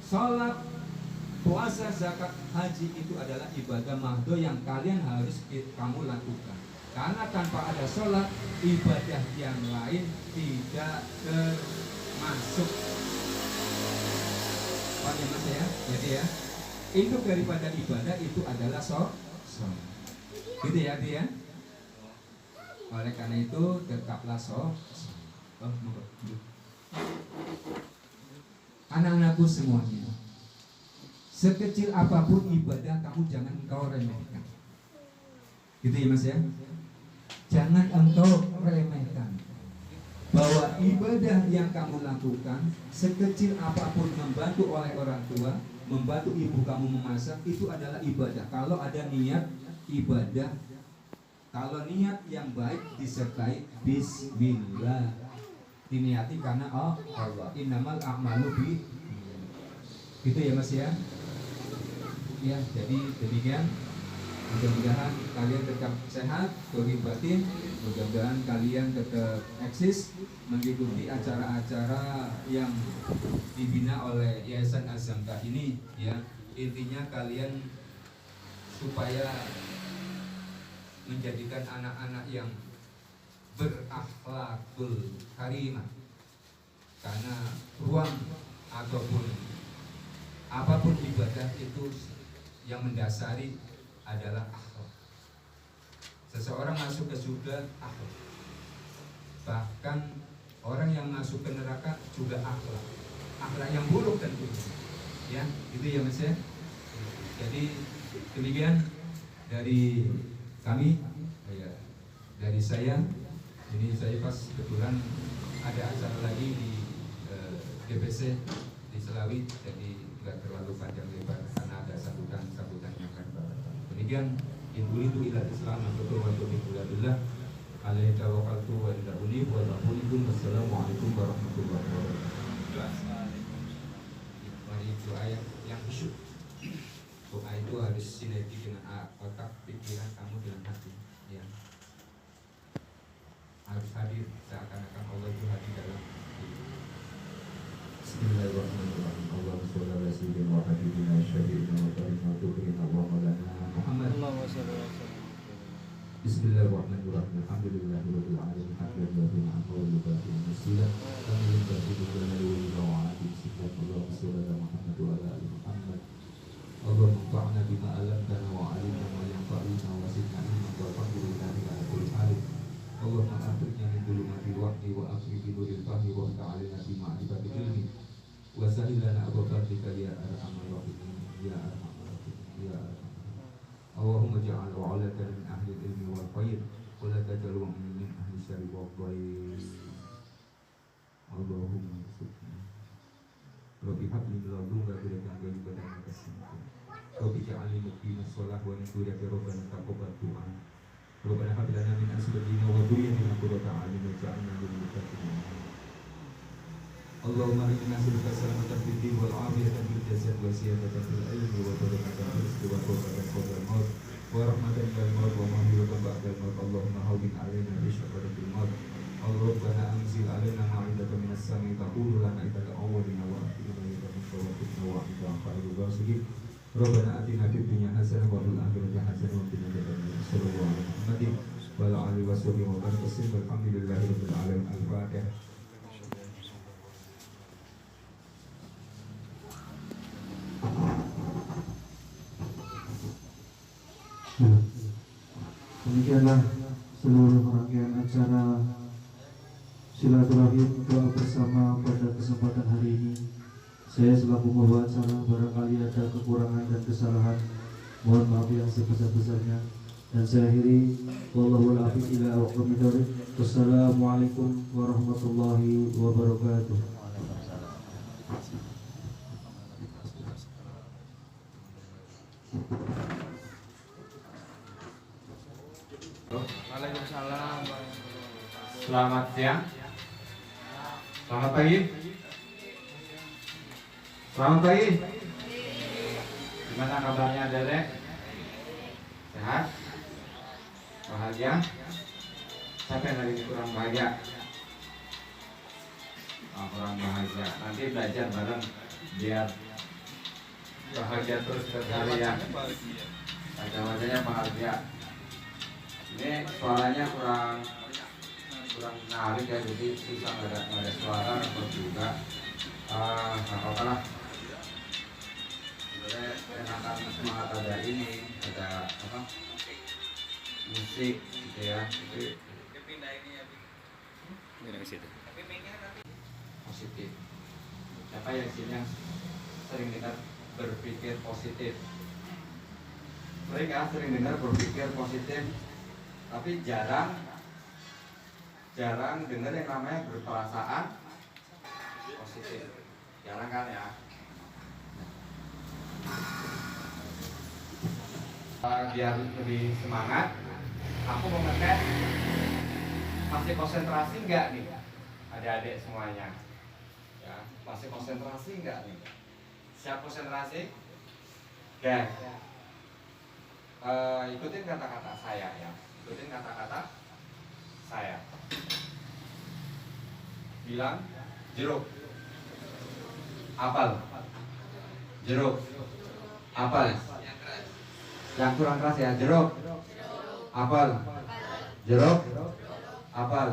sholat, puasa, zakat, haji itu adalah ibadah mahdo yang kalian harus kamu lakukan. Karena tanpa ada sholat, ibadah yang lain tidak termasuk. Paham ya Mas ya? Jadi ya, induk daripada ibadah itu adalah sholat. Gitu ya dia. Oleh karena itu tetaplah sholat. Anak-anakku semuanya, sekecil apapun ibadah kamu jangan engkau remehkan. Gitu ya Mas ya. Jangan engkau remehkan bahwa ibadah yang kamu lakukan, sekecil apapun, membantu oleh orang tua, membantu ibu kamu memasak, itu adalah ibadah. Kalau ada niat ibadah, kalau niat yang baik disertai bismillah, diniati karena Allah, innamal a'malu bi, gitu ya Mas ya. Ya, jadi demikian. Mudah-mudahan kalian tetap sehat, dohir batin. Mudah-mudahan kalian tetap eksis mengikuti acara-acara yang dibina oleh Yayasan Azamka ini. Ya, intinya kalian supaya menjadikan anak-anak yang berakhlakul karimah, karena ruang ataupun apapun ibadah itu yang mendasari adalah akhlak. Seseorang masuk ke surga akhlak, bahkan orang yang masuk ke neraka juga akhlak yang buruk tentunya. Ya, itu ya Mas ya. Jadi demikian dari kami, ya, dari saya. Ini saya pas kebetulan ada acara lagi di GBC di Selawi, jadi nggak terlalu panjang lebar karena ada sambutannya kan. Demikian, itu ila Islam atau wa billah alaihi tawakkaltu wa ila uni wa wassalamualaikum warahmatullahi wabarakatuh. Mari doa yang khusyuk. Doa itu harus sinergi dengan otak, pikiran kamu dengan hati, ya. Harus hadir seakan-akan Allah itu hadir dalam hidup. Bismillahirrahmanirrahim. Allahumma sholli ala sayyidina wa habibina syafi'ina wa tarina tubrina wa maulana Muhammad. Allahumma sholli ala sayyidina Bismillahirrahmanirrahim. Alhamdulillahirabbil alamin. Hamdan lillahi wa lillahi wassalam. Alhamdulillah wa Allahumma shalli ala Muhammad wa ala ali Muhammad. Allahumma anfa'na bima 'allamtana wa 'allimna ma yanfa'una wa zidna ilman walhamdulillahi ala kulli hal. Allahumma akhrijna min dhulumatil wahyi wa akhrij bi nuril fahmi wa ta'alina bi ma'rifatil ilmi wa sahhil lana abwaab fadlika ya arhamar rahimin ya arhamar rahimin ya arhamar. Allahumma ja'al wa'alaka min ahli ilmi wal khair wa la taj'al min ahli syarri wal khair. Allahumma subhanahu Rabbi habli min ladunka dzurriyyatan thayyibatan wa kasih. Rabbi ja'alni muqima shalah wa min dzurriyyati rabbana taqabbal du'a. Rabbana hab lana min azwajina wa dhurriyyatina qurrata a'yun waj'alna lil muttaqin imama. Allahumma inna nas'aluka salamatan fid din wal 'afiyatan fil jasad wa siyadatan fil ilmi wa barakatan fil rizqi wa tawbatan qabla al-maut wa rahmatan minal maut wa maghfiratan ba'dal maut. Allahumma hawwin 'alaina bi syakaratil maut. Rabbana anzil 'alaina ma'idatan minas sama'i taqulu lana idal awwalina wa akhirina wa qina wa anta khairur raziqin. Rabbana atina fid dunya hasanah wa fil akhirati hasanah wa qina adzabannar. Sallallahu alaihi Muhammadin wa ala alihi wa sahbihi wa barik wasallam. Alhamdulillahi rabbil alamin. Al-Fatihah. Demikianlah seluruh rangkaian acara silaturahim doa bersama pada kesempatan hari ini. Saya selaku pembawa acara barangkali ada kekurangan dan kesalahan, mohon maaf yang sebesar-besarnya. Dan saya akhiri, wallahu a'lam bishawab. Wassalamualaikum warahmatullahi wabarakatuh. Waalaikumsalam. Selamat siang. Selamat pagi. Selamat pagi. Gimana kabarnya Dedek? Sehat? Bahagia? Siapa yang lagi kurang bahagia? Oh, kurang bahagia. Nanti belajar bareng biar bahagia terus berhari ya. Wajah-wajahnya bahagia. Ini suaranya kurang menarik ya, jadi susah nggak ada suara atau juga nggak apa-apa lah. Sebenarnya enakan semangat ada ini, ada apa musik gitu ya. Jadi positif. Siapa yang sini yang sering dengar berpikir positif? Mereka sering dengar berpikir positif, tapi jarang dengar yang namanya berperasaan positif. Jarang kan ya? Biar lebih semangat, aku mau ngetes masih konsentrasi nggak nih adik-adik semuanya? Ya, masih konsentrasi nggak nih? Siap konsentrasi? Oke. Ikutin kata-kata saya ya. Ikutin kata-kata saya. Bilang jeruk. Apel. Jeruk. Apel. Yang kurang keras ya, jeruk. Apel. Jeruk. Apel.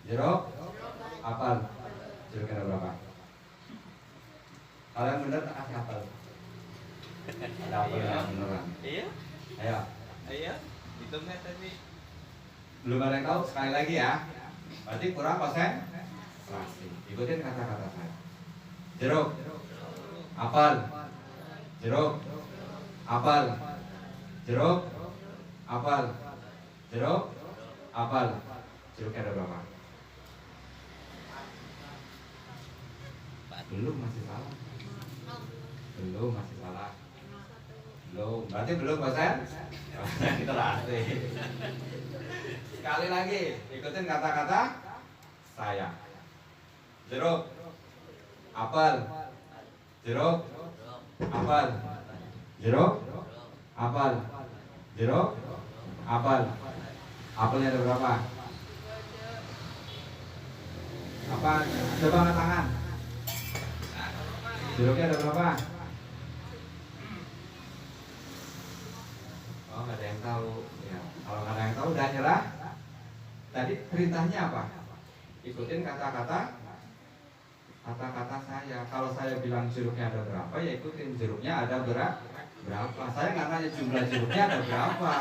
Jeruk. Apel. Jeruk ada berapa? Kalau yang benar kasih apel. Ada apel yang beneran. Iya? Ayo. Iya? Hitungnya tadi. Belum ada yang tahu, sekali lagi ya. Berarti kurang konsentrasi. Ikutin kata-kata saya. Jeruk. Apel. Jeruk. Apel. Jeruk. Apel. Jeruk. Apel. Jeruknya ada berapa? Belum, masih salah. Belum, masih salah. Belum, berarti belum bosan? Kita latih. Sekali lagi, ikutin kata-kata saya. Jeruk. Apel. Jeruk. Apel. Jeruk. Apel. Jeruk. Apel. Apelnya ada berapa? Apa? Coba angkat tangan. Jeruknya ada berapa? Oh, nggak ada yang tahu. Ya. Kalau ada yang tahu udah nyerah. Tadi perintahnya apa? Ikutin kata-kata saya. Kalau saya bilang jeruknya ada berapa, ya ikutin jeruknya ada berapa. Saya nggak nanya jumlah jeruknya ada berapa.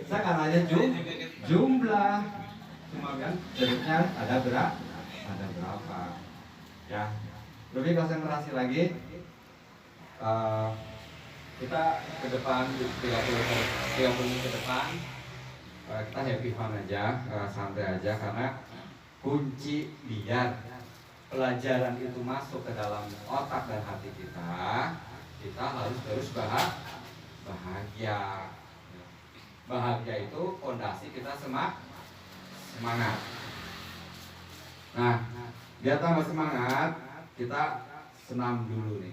Saya nggak nanya jumlah, cuma kan jeruknya ada berapa. Ya, lebih konsentrasi lagi. Kita ke depan 30 menit ke depan. Kita happy fun aja, santai aja, karena kunci biar pelajaran itu masuk ke dalam otak dan hati kita harus terus bahagia. Bahagia itu fondasi kita semangat. Nah, biar tambah semangat, kita senam dulu nih,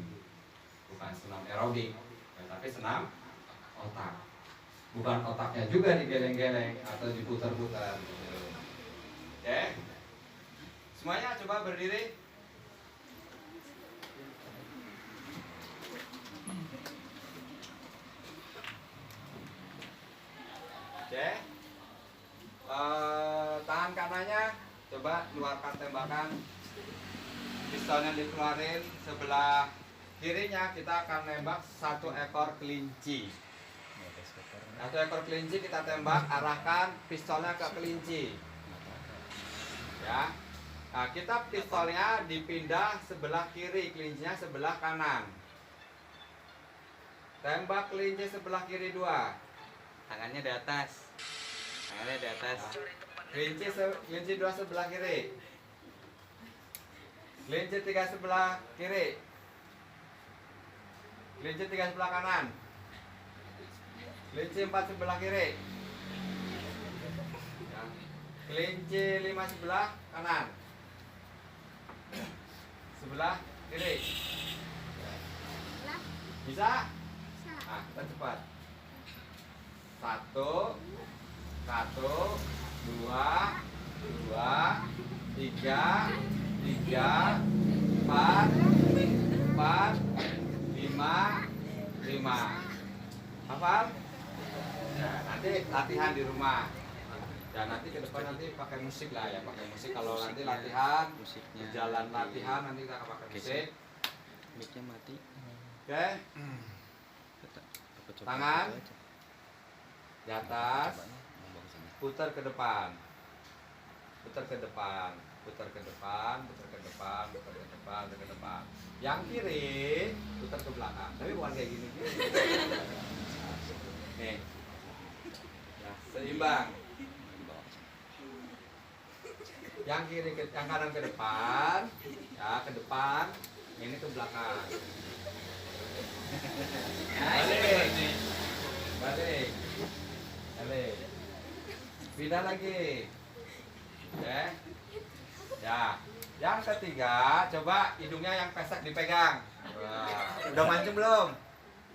bukan senam aerobik, tapi senam otak. Bukan otaknya juga digeleng-geleng atau diputar-putar gitu. Oke? Semuanya coba berdiri. Oke? Tangan kanannya coba keluarkan tembakan. Pistolnya dikeluarin. Sebelah kirinya kita akan nembak 1 ekor kelinci. 1 ekor kelinci kita tembak, arahkan pistolnya ke kelinci. Ya. Nah, kita pistolnya dipindah sebelah kiri, kelincinya sebelah kanan. Tembak kelinci sebelah kiri 2. Tangannya di atas. Tangannya di atas. Kelinci 2 sebelah kiri. Kelinci 3 sebelah kiri. Kelinci 3 sebelah kanan. Kelinci 4 sebelah kiri. Ya. Kelinci 5 sebelah kanan. Sebelah kiri. Bisa? Nah, kita cepat. 1, 2, 3, 4, 5. Hafal? Ya, nanti latihan di rumah. Ya, nanti ke depan nanti pakai musik lah ya, pakai musik. Kalau nanti latihan, jalan latihan nanti kita pakai musik. Mic-nya mati. Oke. Tangan di atas, putar ke depan, putar ke depan, putar ke depan, putar ke depan, putar ke depan, putar ke depan. Yang kiri putar ke belakang, tapi bukan kayak gini. Nih, nah, seimbang. Yang kiri yang kanan ke depan, ya ke depan, ini ke belakang. Balik. Pindah lagi. Oke. Ya. Yang ketiga, coba hidungnya yang pesek dipegang. Wah, udah mancung belum?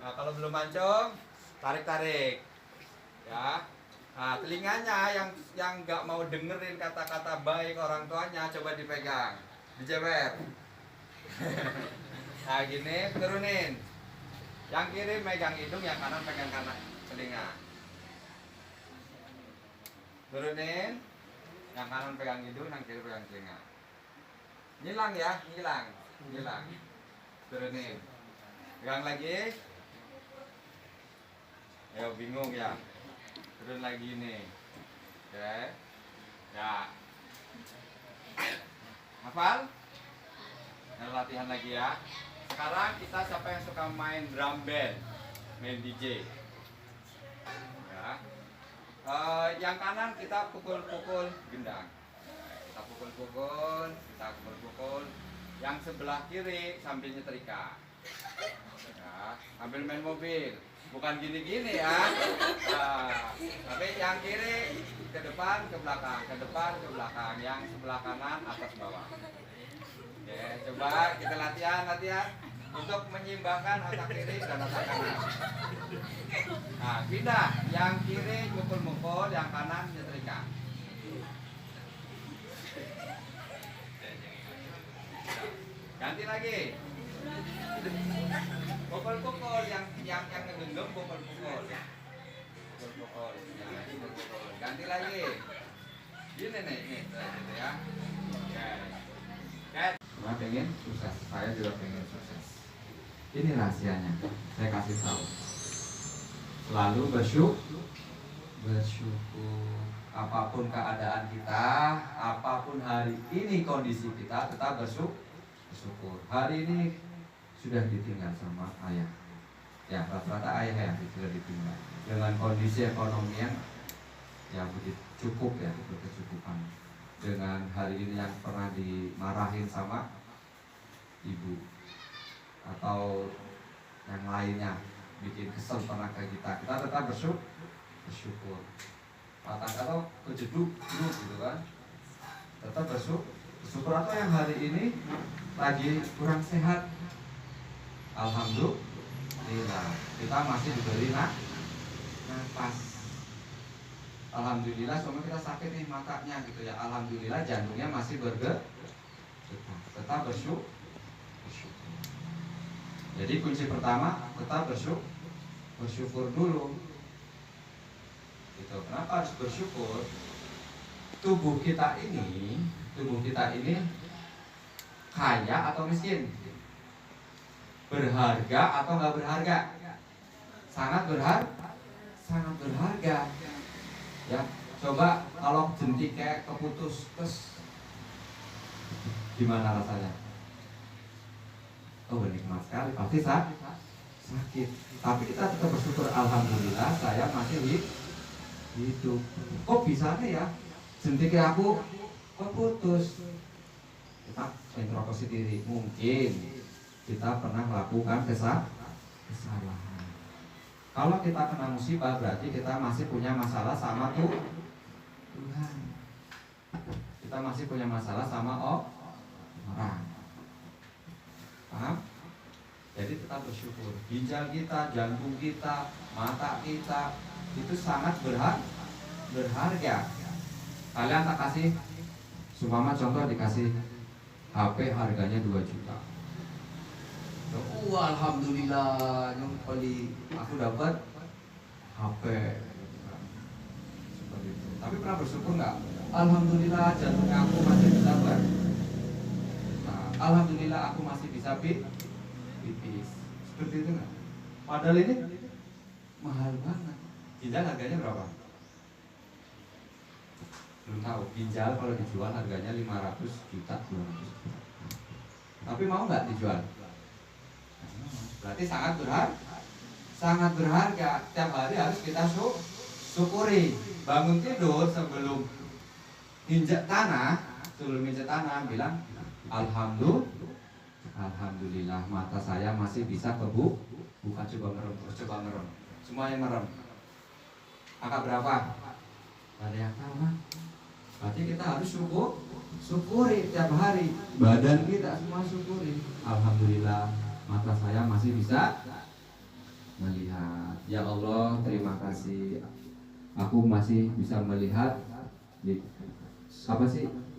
Nah, kalau belum mancung, tarik-tarik. Ya. Nah, telinganya yang nggak mau dengerin kata-kata baik orang tuanya, coba dipegang, dijewer. Nah, gini, turunin. Yang kiri megang hidung, yang kanan pegang kanan telinga. Turunin. Yang kanan pegang hidung, yang kiri pegang telinga. Ngilang ya, ngilang. Turunin. Pegang lagi. Ayo, bingung ya. Turun lagi nih. Oke. Ya. Hafal? Nah, latihan lagi ya. Sekarang kita siapa yang suka main drum band, main DJ? Ya. Yang kanan kita pukul-pukul gendang. Kita pukul-pukul. Yang sebelah kiri sambil nyetrika. Ya, sambil main mobil. Bukan gini-gini ya. Nah, tapi yang kiri ke depan, ke belakang, ke depan, ke belakang. Yang sebelah kanan atas bawah. Oke, coba kita latihan untuk menyeimbangkan otak kiri dan otak kanan. Nah, pindah. Yang kiri mukul-mukul, yang kanan nyetrika. Ganti lagi. Pukul-pukul yang ngegenggam pukul-pukul. Pukul-pukul. Ya, pukul-pukul. Ganti lagi. Gini nih, gitu ya. Oke. Semua pengen sukses, saya juga pengen sukses. Ini rahasianya, saya kasih tahu. Selalu bersyukur, apapun keadaan kita, apapun hari ini kondisi kita, tetap bersyukur. Hari ini sudah ditinggal sama ayah. Ya, rata-rata ayah yang sudah ditinggal. Dengan kondisi ekonomi yang begitu cukup ya, berkecukupan. Dengan hari ini yang pernah dimarahin sama ibu atau yang lainnya bikin kesel tenaga kita tetap bersyukur. Mata kalau kejeduk gitu kan, tetap bersyukur. Atau yang hari ini lagi kurang sehat, alhamdulillah kita masih diberi nafas. Alhamdulillah, semua kita sakit nih matanya gitu ya. Alhamdulillah jantungnya masih bergetar. Tetap bersyukur. Jadi kunci pertama tetap bersyukur dulu. Gitu. Kenapa harus bersyukur? Tubuh kita ini kaya atau miskin? Berharga atau nggak berharga? Sangat berharga. Ya, coba kalau jentik kayak keputus, terus gimana rasanya? Oh, nikmat sekali, pasti sakit. Tapi kita tetap bersyukur, alhamdulillah saya masih hidup. Kok bisa nih ya? Jentiknya aku keputus. Kita introspeksi diri, mungkin kita pernah melakukan kesalahan. Kalau kita kena musibah berarti kita masih punya masalah sama Tuhan. Kita masih punya masalah sama orang. Paham? Jadi tetap bersyukur. Ginjal kita, jantung kita, mata kita itu sangat berharga. Kalian tak kasih, seumpama contoh dikasih HP harganya 2 juta. Alhamdulillah, aku dapat HP seperti itu. Tapi pernah bersyukur nggak? Alhamdulillah jantungnya aku masih bisa alhamdulillah aku masih bisa pipis. Seperti itu nggak? Padahal ini mahal banget. Ginjal harganya berapa? Belum tahu. Ginjal kalau dijual harganya 500 juta, 200 juta. Tapi mau nggak dijual? Berarti sangat berharga. Tiap hari harus kita syukuri. Bangun tidur sebelum injak tanah bilang alhamdulillah mata saya masih bisa bukan. Coba merem. Semuanya merem. Angka berapa? Ada yang tahu kan? Berarti kita harus syukuri tiap hari. Badan kita semua syukuri. Alhamdulillah mata saya masih bisa melihat. Ya Allah, terima kasih. Aku masih bisa melihat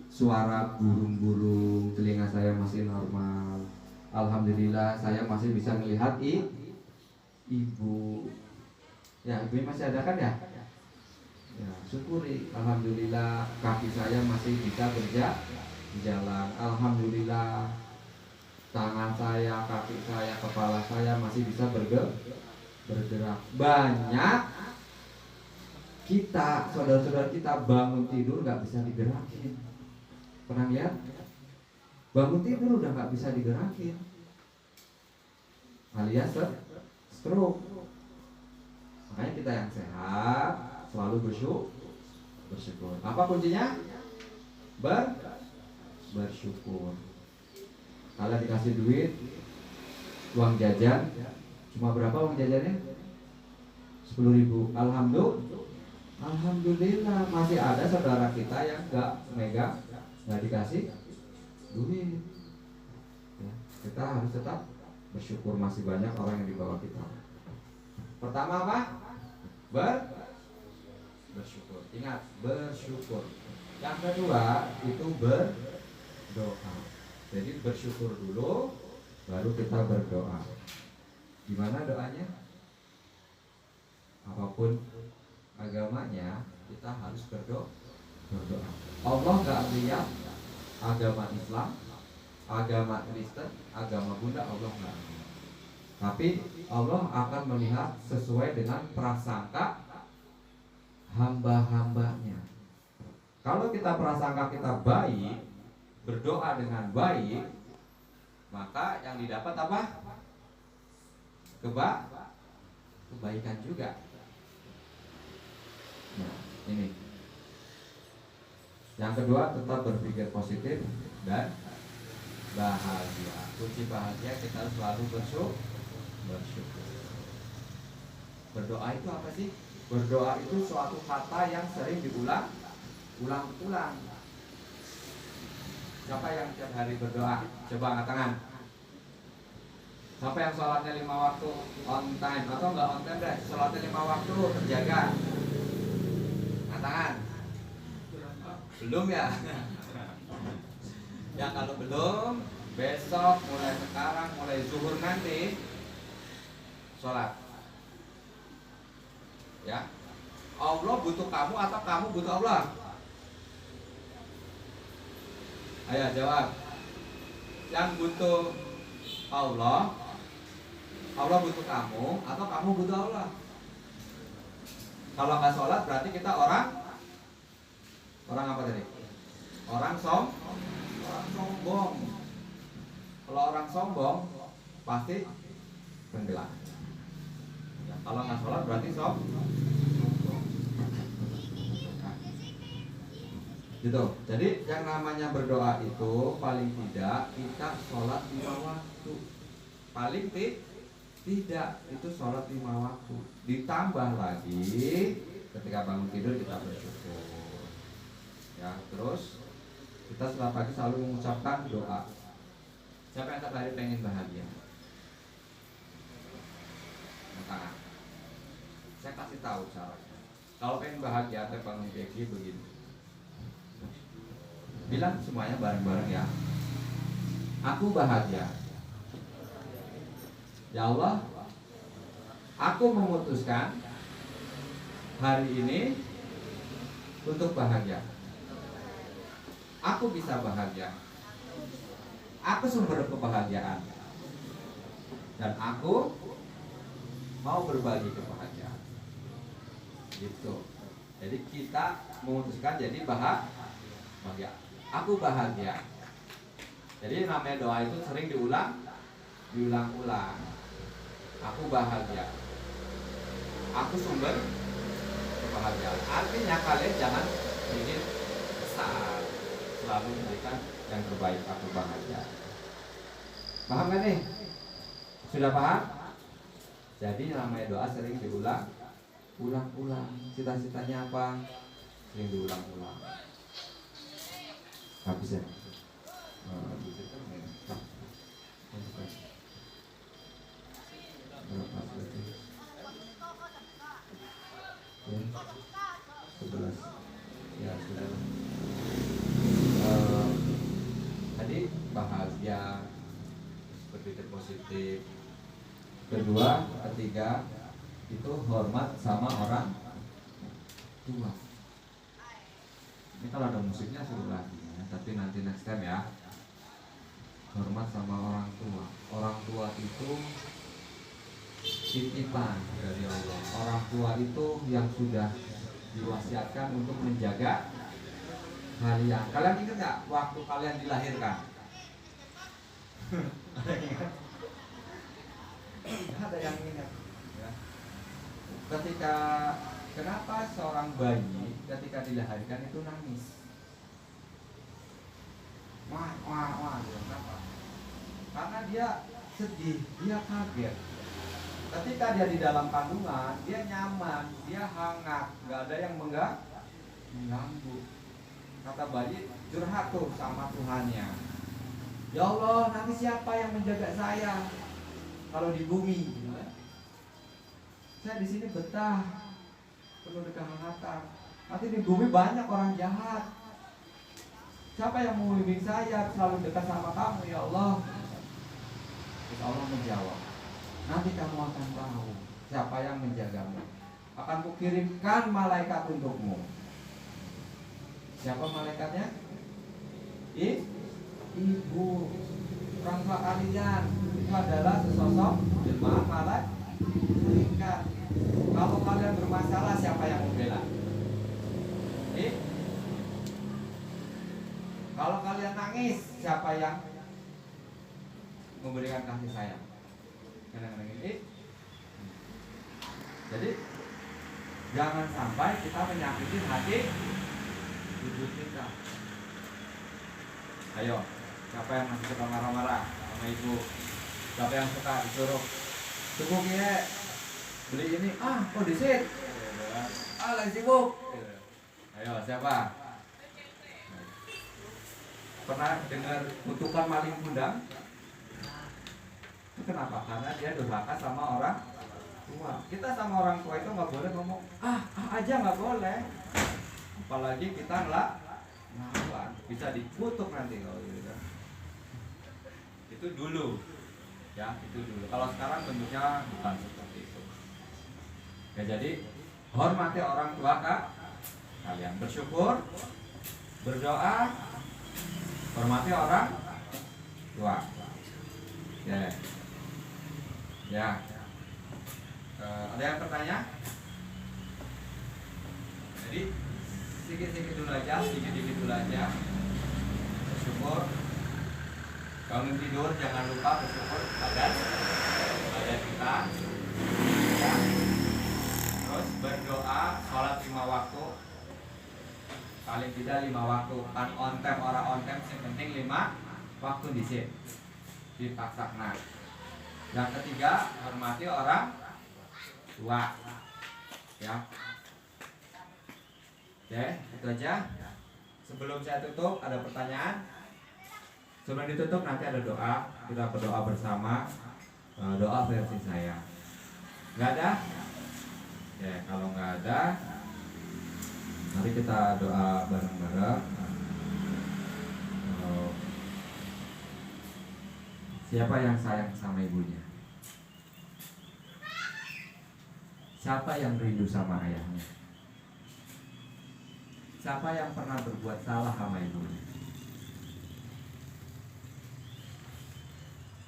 suara burung-burung, telinga saya masih normal. Alhamdulillah saya masih bisa melihat ibu. Ya, ibu masih ada kan ya? Ya, syukuri. Alhamdulillah kaki saya masih bisa berjalan. Alhamdulillah tangan saya, kaki saya, kepala saya masih bisa bergerak. Banyak kita, saudara-saudara kita bangun tidur nggak bisa digerakin. Pernah lihat? Bangun tidur udah nggak bisa digerakin, alias stroke. Makanya kita yang sehat selalu bersyukur. Apa kuncinya? Bersyukur. Kalian dikasih duit, uang jajan, cuma berapa uang jajannya? 10.000. Alhamdulillah masih ada saudara kita yang nggak dikasih duit. Ya, kita harus tetap bersyukur, masih banyak orang yang di bawah kita. Pertama apa? Bersyukur. Ingat, bersyukur. Yang kedua itu berdoa. Jadi bersyukur dulu, baru kita berdoa. Gimana doanya? Apapun agamanya, kita harus berdoa. Allah gak lihat agama Islam, agama Kristen, agama Buddha, Allah gak lihat. Tapi Allah akan melihat sesuai dengan prasangka hamba-hambanya. Kalau kita prasangka kita baik, berdoa dengan baik, maka yang didapat apa? Kebaikan juga. Nah, ini. Yang kedua, tetap berpikir positif dan bahagia. Kunci bahagia kita harus selalu bersyukur. Berdoa itu apa sih? Berdoa itu suatu kata yang sering diulang-ulang. Siapa yang tiap hari berdoa? Coba angkat tangan. Siapa yang sholatnya 5 waktu on time atau enggak on time deh? Sholatnya 5 waktu terjaga. Angkat tangan. Belum ya? Ya kalau belum, besok mulai sekarang, mulai zuhur nanti sholat. Ya, Allah butuh kamu atau kamu butuh Allah? Ayo jawab. Yang butuh Allah butuh kamu atau kamu butuh Allah? Kalau nggak sholat berarti kita orang apa tadi? Orang sombong. Kalau orang sombong pasti tenggelam. Ya, kalau nggak sholat berarti sombong. Gitu. Jadi yang namanya berdoa itu paling tidak kita sholat 5 waktu. Paling tidak itu sholat 5 waktu. Ditambah lagi ketika bangun tidur kita bersyukur. Ya, terus kita setelah pagi selalu mengucapkan doa. Siapa yang tiap hari pengen bahagia? Tangan. Saya kasih tahu caranya. Kalau pengen bahagia, saya bangun pagi begini. Bilang semuanya bareng-bareng ya. Aku bahagia. Ya Allah, aku memutuskan hari ini untuk bahagia. Aku bisa bahagia. Aku sumber kebahagiaan. Dan aku mau berbagi kebahagiaan. Gitu. Jadi kita memutuskan jadi bahagia. Aku bahagia. Jadi namanya doa itu sering diulang-ulang. Aku bahagia. Aku sumber kebahagiaan. Artinya kalian jangan bikin besar. Selalu memberikan yang terbaik. Aku bahagia. Paham kan nih? Sudah paham? Jadi namanya doa sering diulang-ulang. Cita-citanya apa? Sering diulang-ulang. Habis ya? Berapa berarti? 11. Ya sudah. Tadi bahagia, berpikir positif. Kedua, ketiga itu hormat sama orang tua. Ini kalau ada musiknya suruh lagi ya, tapi nanti next time ya. Hormat sama orang tua. Orang tua itu titipan dari Allah. Orang tua itu yang sudah diwasiatkan untuk menjaga kalian. Kalian ingat nggak waktu kalian dilahirkan? Ada yang ingat? Ada yang ingat. Ya. Ketika kenapa seorang bayi ketika dilahirkan itu nangis? Wah, kenapa? Karena dia sedih, dia kaget. Ketika dia di dalam kandungan, dia nyaman, dia hangat, nggak ada yang mengganggu. Kata bayi curhat tuh sama Tuhannya. Ya Allah, nanti siapa yang menjaga saya kalau di bumi? Saya di sini betah, penuh dengan kehangatan. Nanti di bumi banyak orang jahat. Siapa yang membimbing saya selalu dekat sama kamu ya Allah? Terus Allah menjawab, nanti kamu akan tahu siapa yang menjagamu. Akan kukirimkan malaikat untukmu. Siapa malaikatnya? Ibu. Orang tua kalian itu adalah sesosok jemaah malaikat. Kalau kalian bermasalah, siapa yang membela? Kalau kalian nangis, siapa yang memberikan kasih sayang? Jadi jangan sampai kita menyakiti hati ibu kita. Ayo, siapa yang masih suka marah-marah sama ibu? Siapa yang suka disuruh sibuk ya, beli ini, kok disit? Lagi sibuk. Ayo, siapa? Pernah dengar kutukan maling kundang? Kenapa? Karena dia durhaka sama orang tua. Kita sama orang tua itu nggak boleh ngomong aja, nggak boleh. Apalagi kita ngelawan, bisa dikutuk nanti kalau gitu kan. Itu dulu, ya itu dulu. Kalau sekarang tentunya bukan seperti itu. Ya, jadi hormati orang tua kalian, bersyukur, berdoa, hormati orang tua. Ya. Ada yang bertanya? Jadi sedikit-sedikit dulu aja. Bersyukur. Bangun tidur jangan lupa bersyukur badan kita. Ya. Terus berdoa, sholat 5 waktu. Paling tidak 5 waktu. Kan on time, orang on time, yang penting 5 waktu dipaksakan. Yang ketiga, hormati orang tua. Ya. Oke, itu aja. Sebelum saya tutup, ada pertanyaan? Sebelum ditutup nanti ada doa. Kita berdoa bersama. Doa versi saya. Nggak ada? Ya, kalau nggak ada, mari kita doa bareng-bareng. Siapa yang sayang sama ibunya? Siapa yang rindu sama ayahnya? Siapa yang pernah berbuat salah sama ibunya?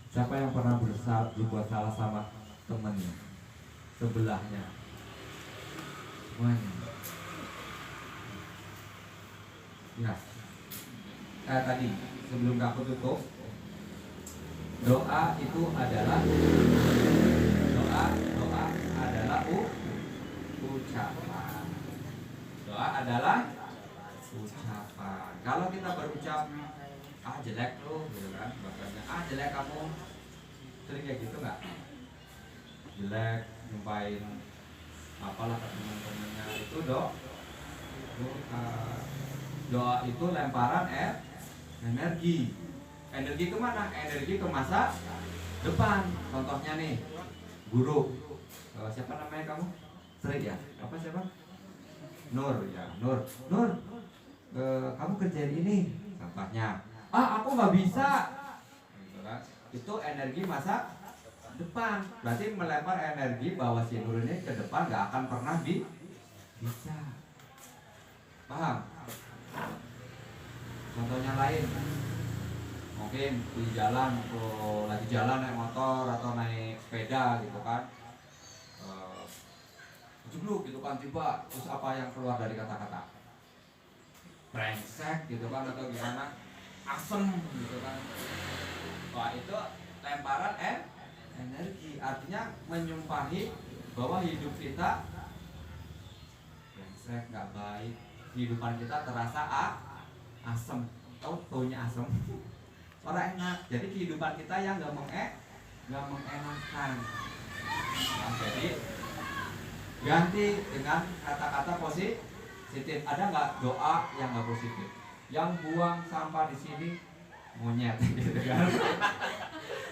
Siapa yang pernah berbuat salah sama temannya, sebelahnya? Semuanya. Ya. Tadi sebelum aku tutup, doa itu adalah ucapan. Doa adalah ucapan. Kalau kita berucap jelek lu, gitu kan, bahasanya jelek kamu, sering kayak gitu nggak? Jelek, nyumpain apalah ke teman-temannya, itu doa itu lemparan energi. Energi kemana? Energi ke masa depan. Contohnya nih, guru. Siapa namanya kamu? Sri ya? Apa siapa? Nur ya. Nur. Kamu kerjain ini. Contohnya. Aku nggak bisa. Itu energi masa depan. Berarti melempar energi bahwa si Nur ini ke depan nggak akan pernah bisa. Paham? Contohnya lain. Mungkin di jalan atau lagi jalan naik motor atau naik sepeda gitu kan, jeblok gitu kan, tiba terus apa yang keluar dari kata-kata? Brengsek gitu kan, atau gimana? Asem gitu kan. Wah, itu lemparan energi, artinya menyumpahi bahwa hidup kita brengsek, nggak baik, kehidupan kita terasa asem. Tahu baunya asem? Orang enak, jadi kehidupan kita yang nggak mengenakan. Nah, jadi ganti dengan kata-kata positif. Ada nggak doa yang nggak positif? Yang buang sampah di sini monyet, gitu kan?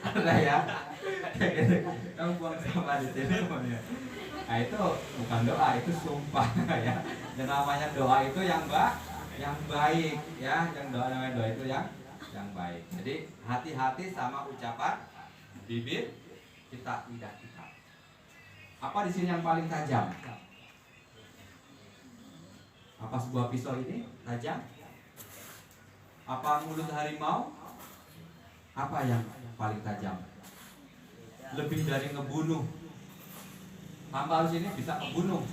Ada ya? Yang buang sampah di sini monyet. Nah, itu bukan doa, itu sumpah ya. Dan namanya doa itu yang baik ya, yang namanya doa itu yang baik. Jadi hati-hati sama ucapan bibir kita, lidah kita. Apa di sini yang paling tajam? Apa sebuah pisau ini tajam? Apa mulut harimau? Apa yang paling tajam? Lebih dari ngebunuh. Hamba halus ini bisa ngebunuh.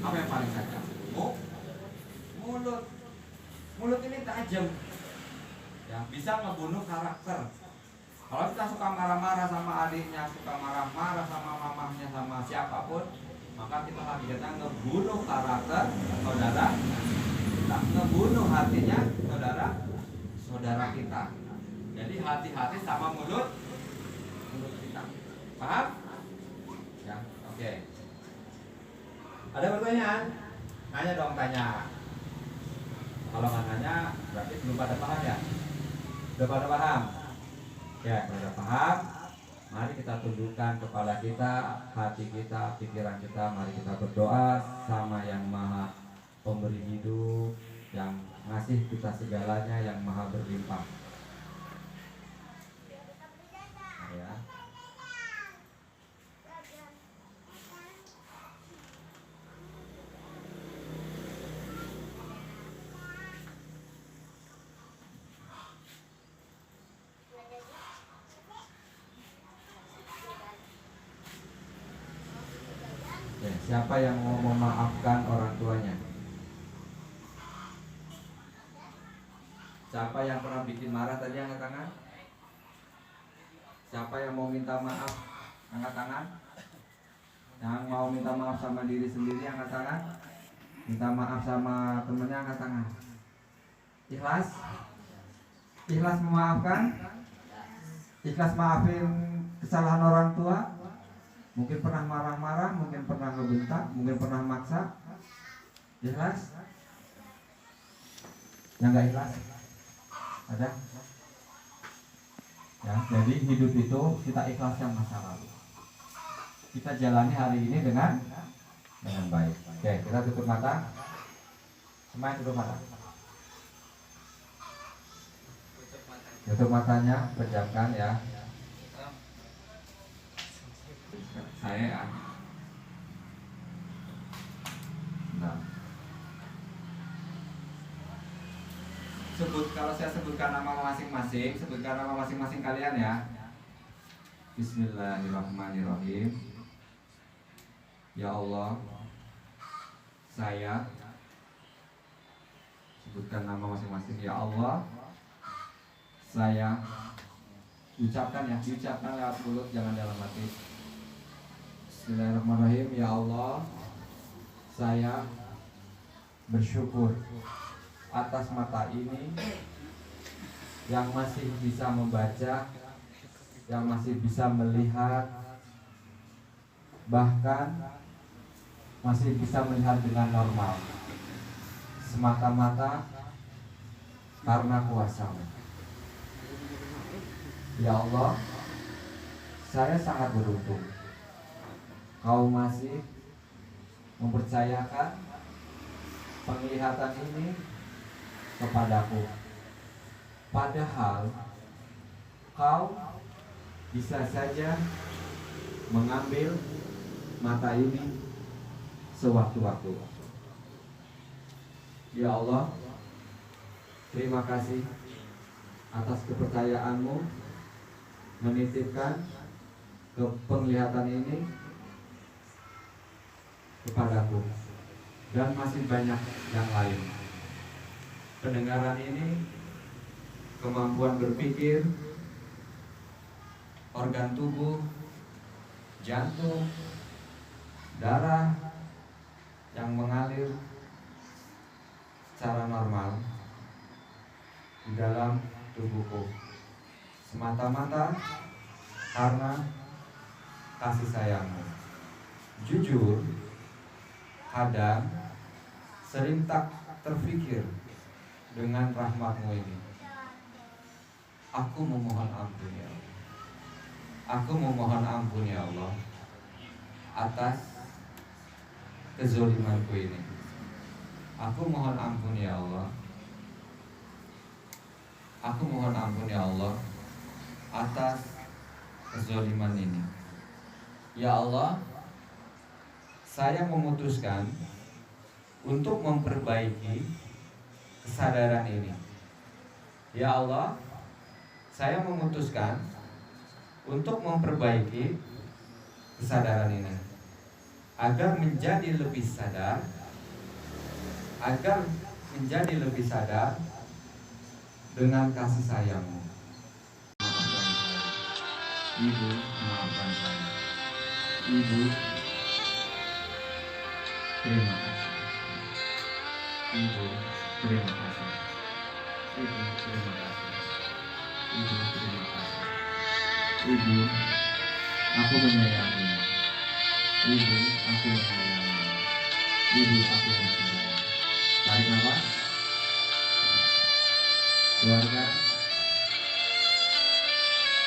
Apa yang paling tajam? Mulut. Mulut ini tajam. Ya, bisa ngebunuh karakter. Kalau kita suka marah-marah sama adiknya, suka marah-marah sama mamahnya, sama siapapun, maka kita hakikatnya ngebunuh karakter saudara kita, ngebunuh hatinya saudara kita. Jadi hati-hati sama mulut kita. Paham? Ya, oke. Ada pertanyaan? Nanya dong, tanya. Kalau nggak nanya, berarti belum pada paham ya? Sudah pada paham? Ya, kalau sudah paham, mari kita tundukkan kepala kita, hati kita, pikiran kita. Mari kita berdoa sama yang maha pemberi hidup, yang ngasih kita segalanya, yang maha berlimpah. Ya. Ya, siapa yang mau memaafkan orang tuanya? Siapa yang pernah bikin marah tadi angkat tangan? Siapa yang mau minta maaf? Angkat tangan. Yang mau minta maaf sama diri sendiri angkat tangan. Minta maaf sama temennya angkat tangan. Ikhlas? Ikhlas memaafkan? Ikhlas maafin kesalahan orang tua? Mungkin pernah marah-marah, mungkin pernah ngebentak, mungkin pernah maksa. Ikhlas? Yang gak ikhlas? Ada? Ya, jadi hidup itu kita ikhlaskan masa lalu. Kita jalani hari ini dengan baik. Oke, kita tutup mata. Semuanya tutup mata. Tutup matanya, pejamkan ya. Saya kalau saya sebutkan nama masing-masing, sebutkan nama masing-masing kalian ya. Bismillahirrahmanirrahim. Ya Allah, saya sebutkan nama masing-masing. Ya Allah, saya ucapkan ya, diucapkan lewat mulut, jangan dalam hati. Bismillahirrahmanirrahim. Ya Allah, saya bersyukur atas mata ini yang masih bisa membaca, yang masih bisa melihat, bahkan masih bisa melihat dengan normal, semata-mata karena kuasa-Mu. Ya Allah, saya sangat beruntung Kau masih mempercayakan penglihatan ini kepadaku. Padahal Kau bisa saja mengambil mata ini sewaktu-waktu. Ya Allah, terima kasih atas kepercayaan-Mu menitipkan penglihatan ini kepadaku, dan masih banyak yang lain. Pendengaran ini, kemampuan berpikir, organ tubuh, jantung, darah yang mengalir secara normal di dalam tubuhku, semata-mata karena kasih sayang-Mu. Jujur, kadang sering tak terfikir dengan rahmat-Mu ini. Aku memohon ampun ya Allah. Aku memohon ampun ya Allah atas kezolimanku ini. Aku mohon ampun ya Allah. Aku mohon ampun ya Allah atas kezoliman ini. Ya Allah, saya memutuskan untuk memperbaiki kesadaran ini. Ya Allah, saya memutuskan untuk memperbaiki kesadaran ini agar menjadi lebih sadar, dengan kasih sayang-Mu. Maafkan saya. Ibu, maafkan saya. Ibu, terima kasih. Ibu, terima kasih. Ibu, terima kasih. Ibu, terima kasih. Ibu, aku menyayangi. Ibu, aku menyayangi. Ibu, aku mencintai. Tarik nafas. Keluarga,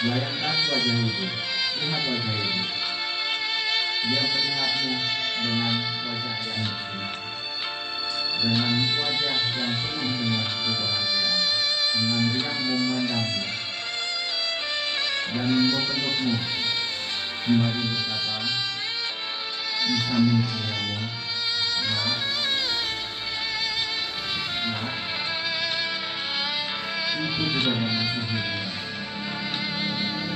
bayangkan wajah ibu. Lihat wajah ibu. Dia melihatmu dengan wajah yang bersih, dengan wajah yang penuh dengan kebahagiaan, dengan riang memandangmu dan memelukmu. Kembali berkata di samping kiriamu, Nak, Ibu juga mengasihimu.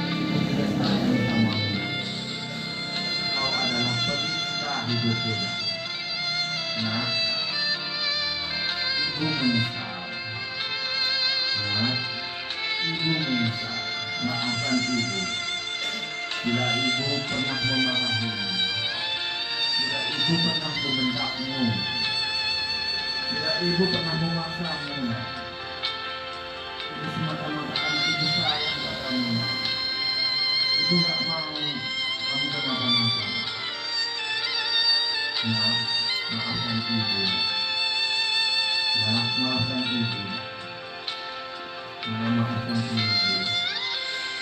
Ibu juga sayang samamu. Kau adalah pelita hidupku. Nak, Ibu menyesal. Nak, Ibu menyesal. Maafkan Ibu bila Ibu pernah memarahimu, bila Ibu pernah membentakmu, bila Ibu pernah memaksamu. Nak, itu semata-mata karena Ibu sayang padamu. Ibu gak mau kamu kenapa-napa. Nah, maafkan Ibu. Nah, maafkan Ibu. Nah, maafkan Ibu.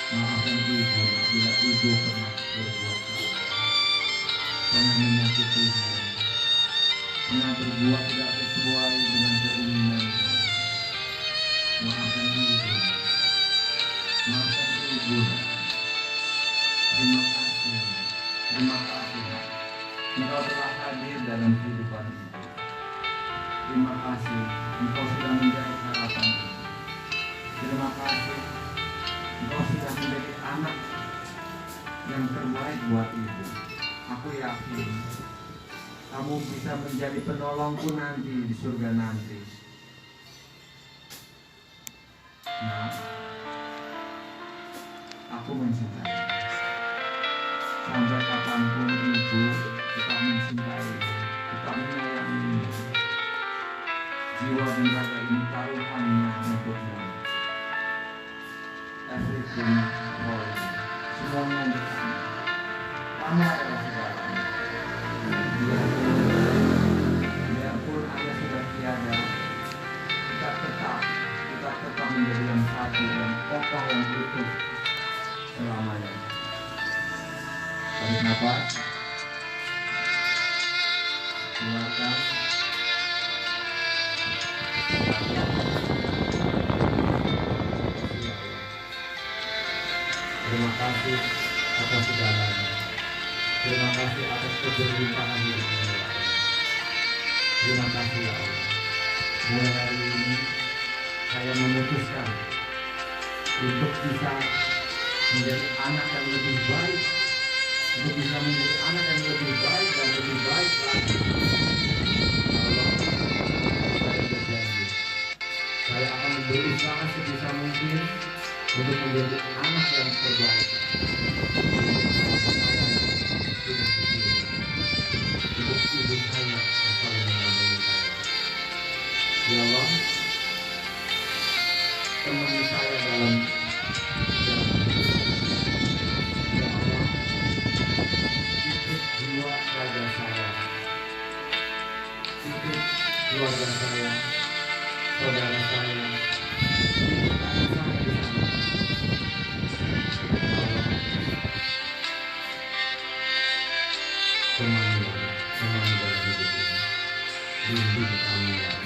Maafkan Ibu bila Ibu pernah berbuat salah, pernah menyakitimu, pernah berbuat tidak sesuai dengan keinginanmu. Maafkan Ibu. Maafkan Ibu. Terima kasih. Terima kasih. Engkau telah hadir dalam kehidupan Ibu. Terima kasih. Engkau sudah menjadi harapan Ibu. Terima kasih. Engkau sudah menjadi anak yang terbaik buat Ibu. Aku yakin kamu bisa menjadi penolongku nanti di surga nanti. Nah, aku mencintai. Sampai kapanpun Ibu tetap mencintai, tetap menyayangi. Jiwa dan raga ini taruhannya untukmu. Everything for you. Semuanya untuk kamu. Kamu adalah segalanya. Biarpun Anda sudah tiada, kita tetap menjadi yang satu dan kokoh yang utuh selamanya. Tarik nafas, keluarkan. Terima kasih atas segalanya. Terima kasih atas keberlimpahan hidupmu. Terima kasih ya Allah. Mulai hari ini saya memutuskan untuk bisa menjadi anak yang lebih baik, untuk bisa menjadi anak yang lebih baik dan lebih baik lagi. Allah, saya berjanji, saya akan berusaha sebisa mungkin untuk menjadi anak yang terbaik. Untuk ibu saya yang selalu mendampingi saya. Ya Allah, temani saya dalam jalan. Ya Allah, ikut jiwa raga saya, ikut keluarga saya, saudara saya, ikut anak saya di sana. Ya Allah, temani dalam hidup ini. Bimbing kami ya Allah.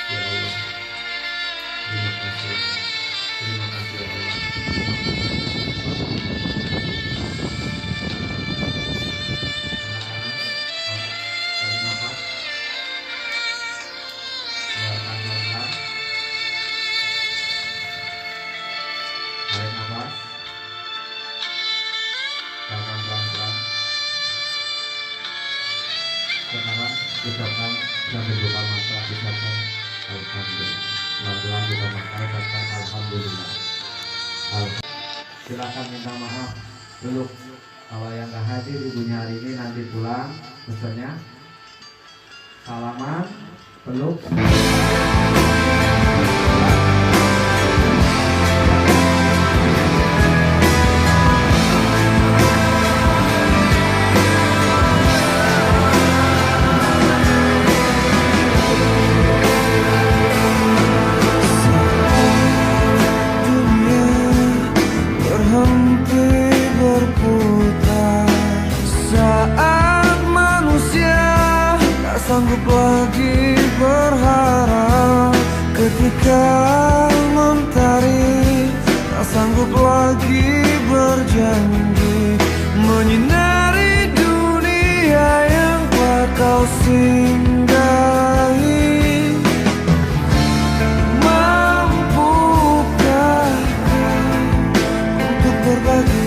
Ya Allah, sambil buka mata ucapkan alhamdulillah. Pelan-pelan buka mata ucapkan alhamdulillah. Silakan minta maaf dulu kalau yang gak hadir ibunya hari ini, nanti pulang pesannya salaman peluk. Sanggup lagi berharap ketika mentari, tak sanggup lagi berjanji menyinari dunia yang telah kau singgahi. Mampukah kau untuk berbagi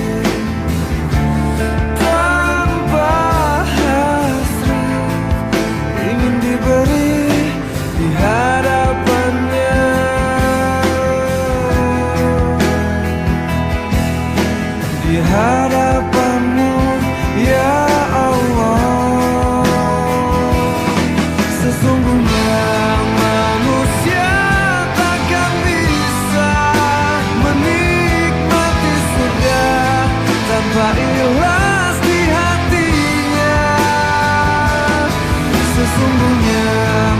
hadapanmu ya Allah? Sesungguhnya manusia takkan bisa menikmati surga tanpa ikhlas di hatinya. Sesungguhnya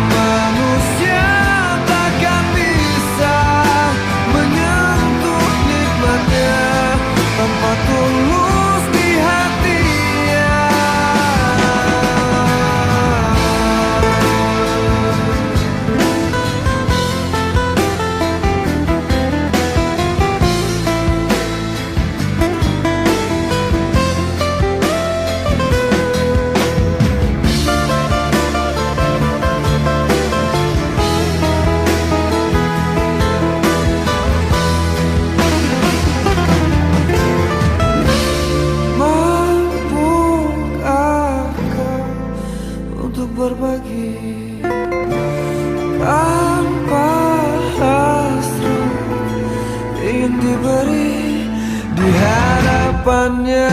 manusia takkan bisa menyentuh nikmatnya tanpa tulus di hatinya. Berbagi tanpa hasrat, ingin diberi di hadapannya.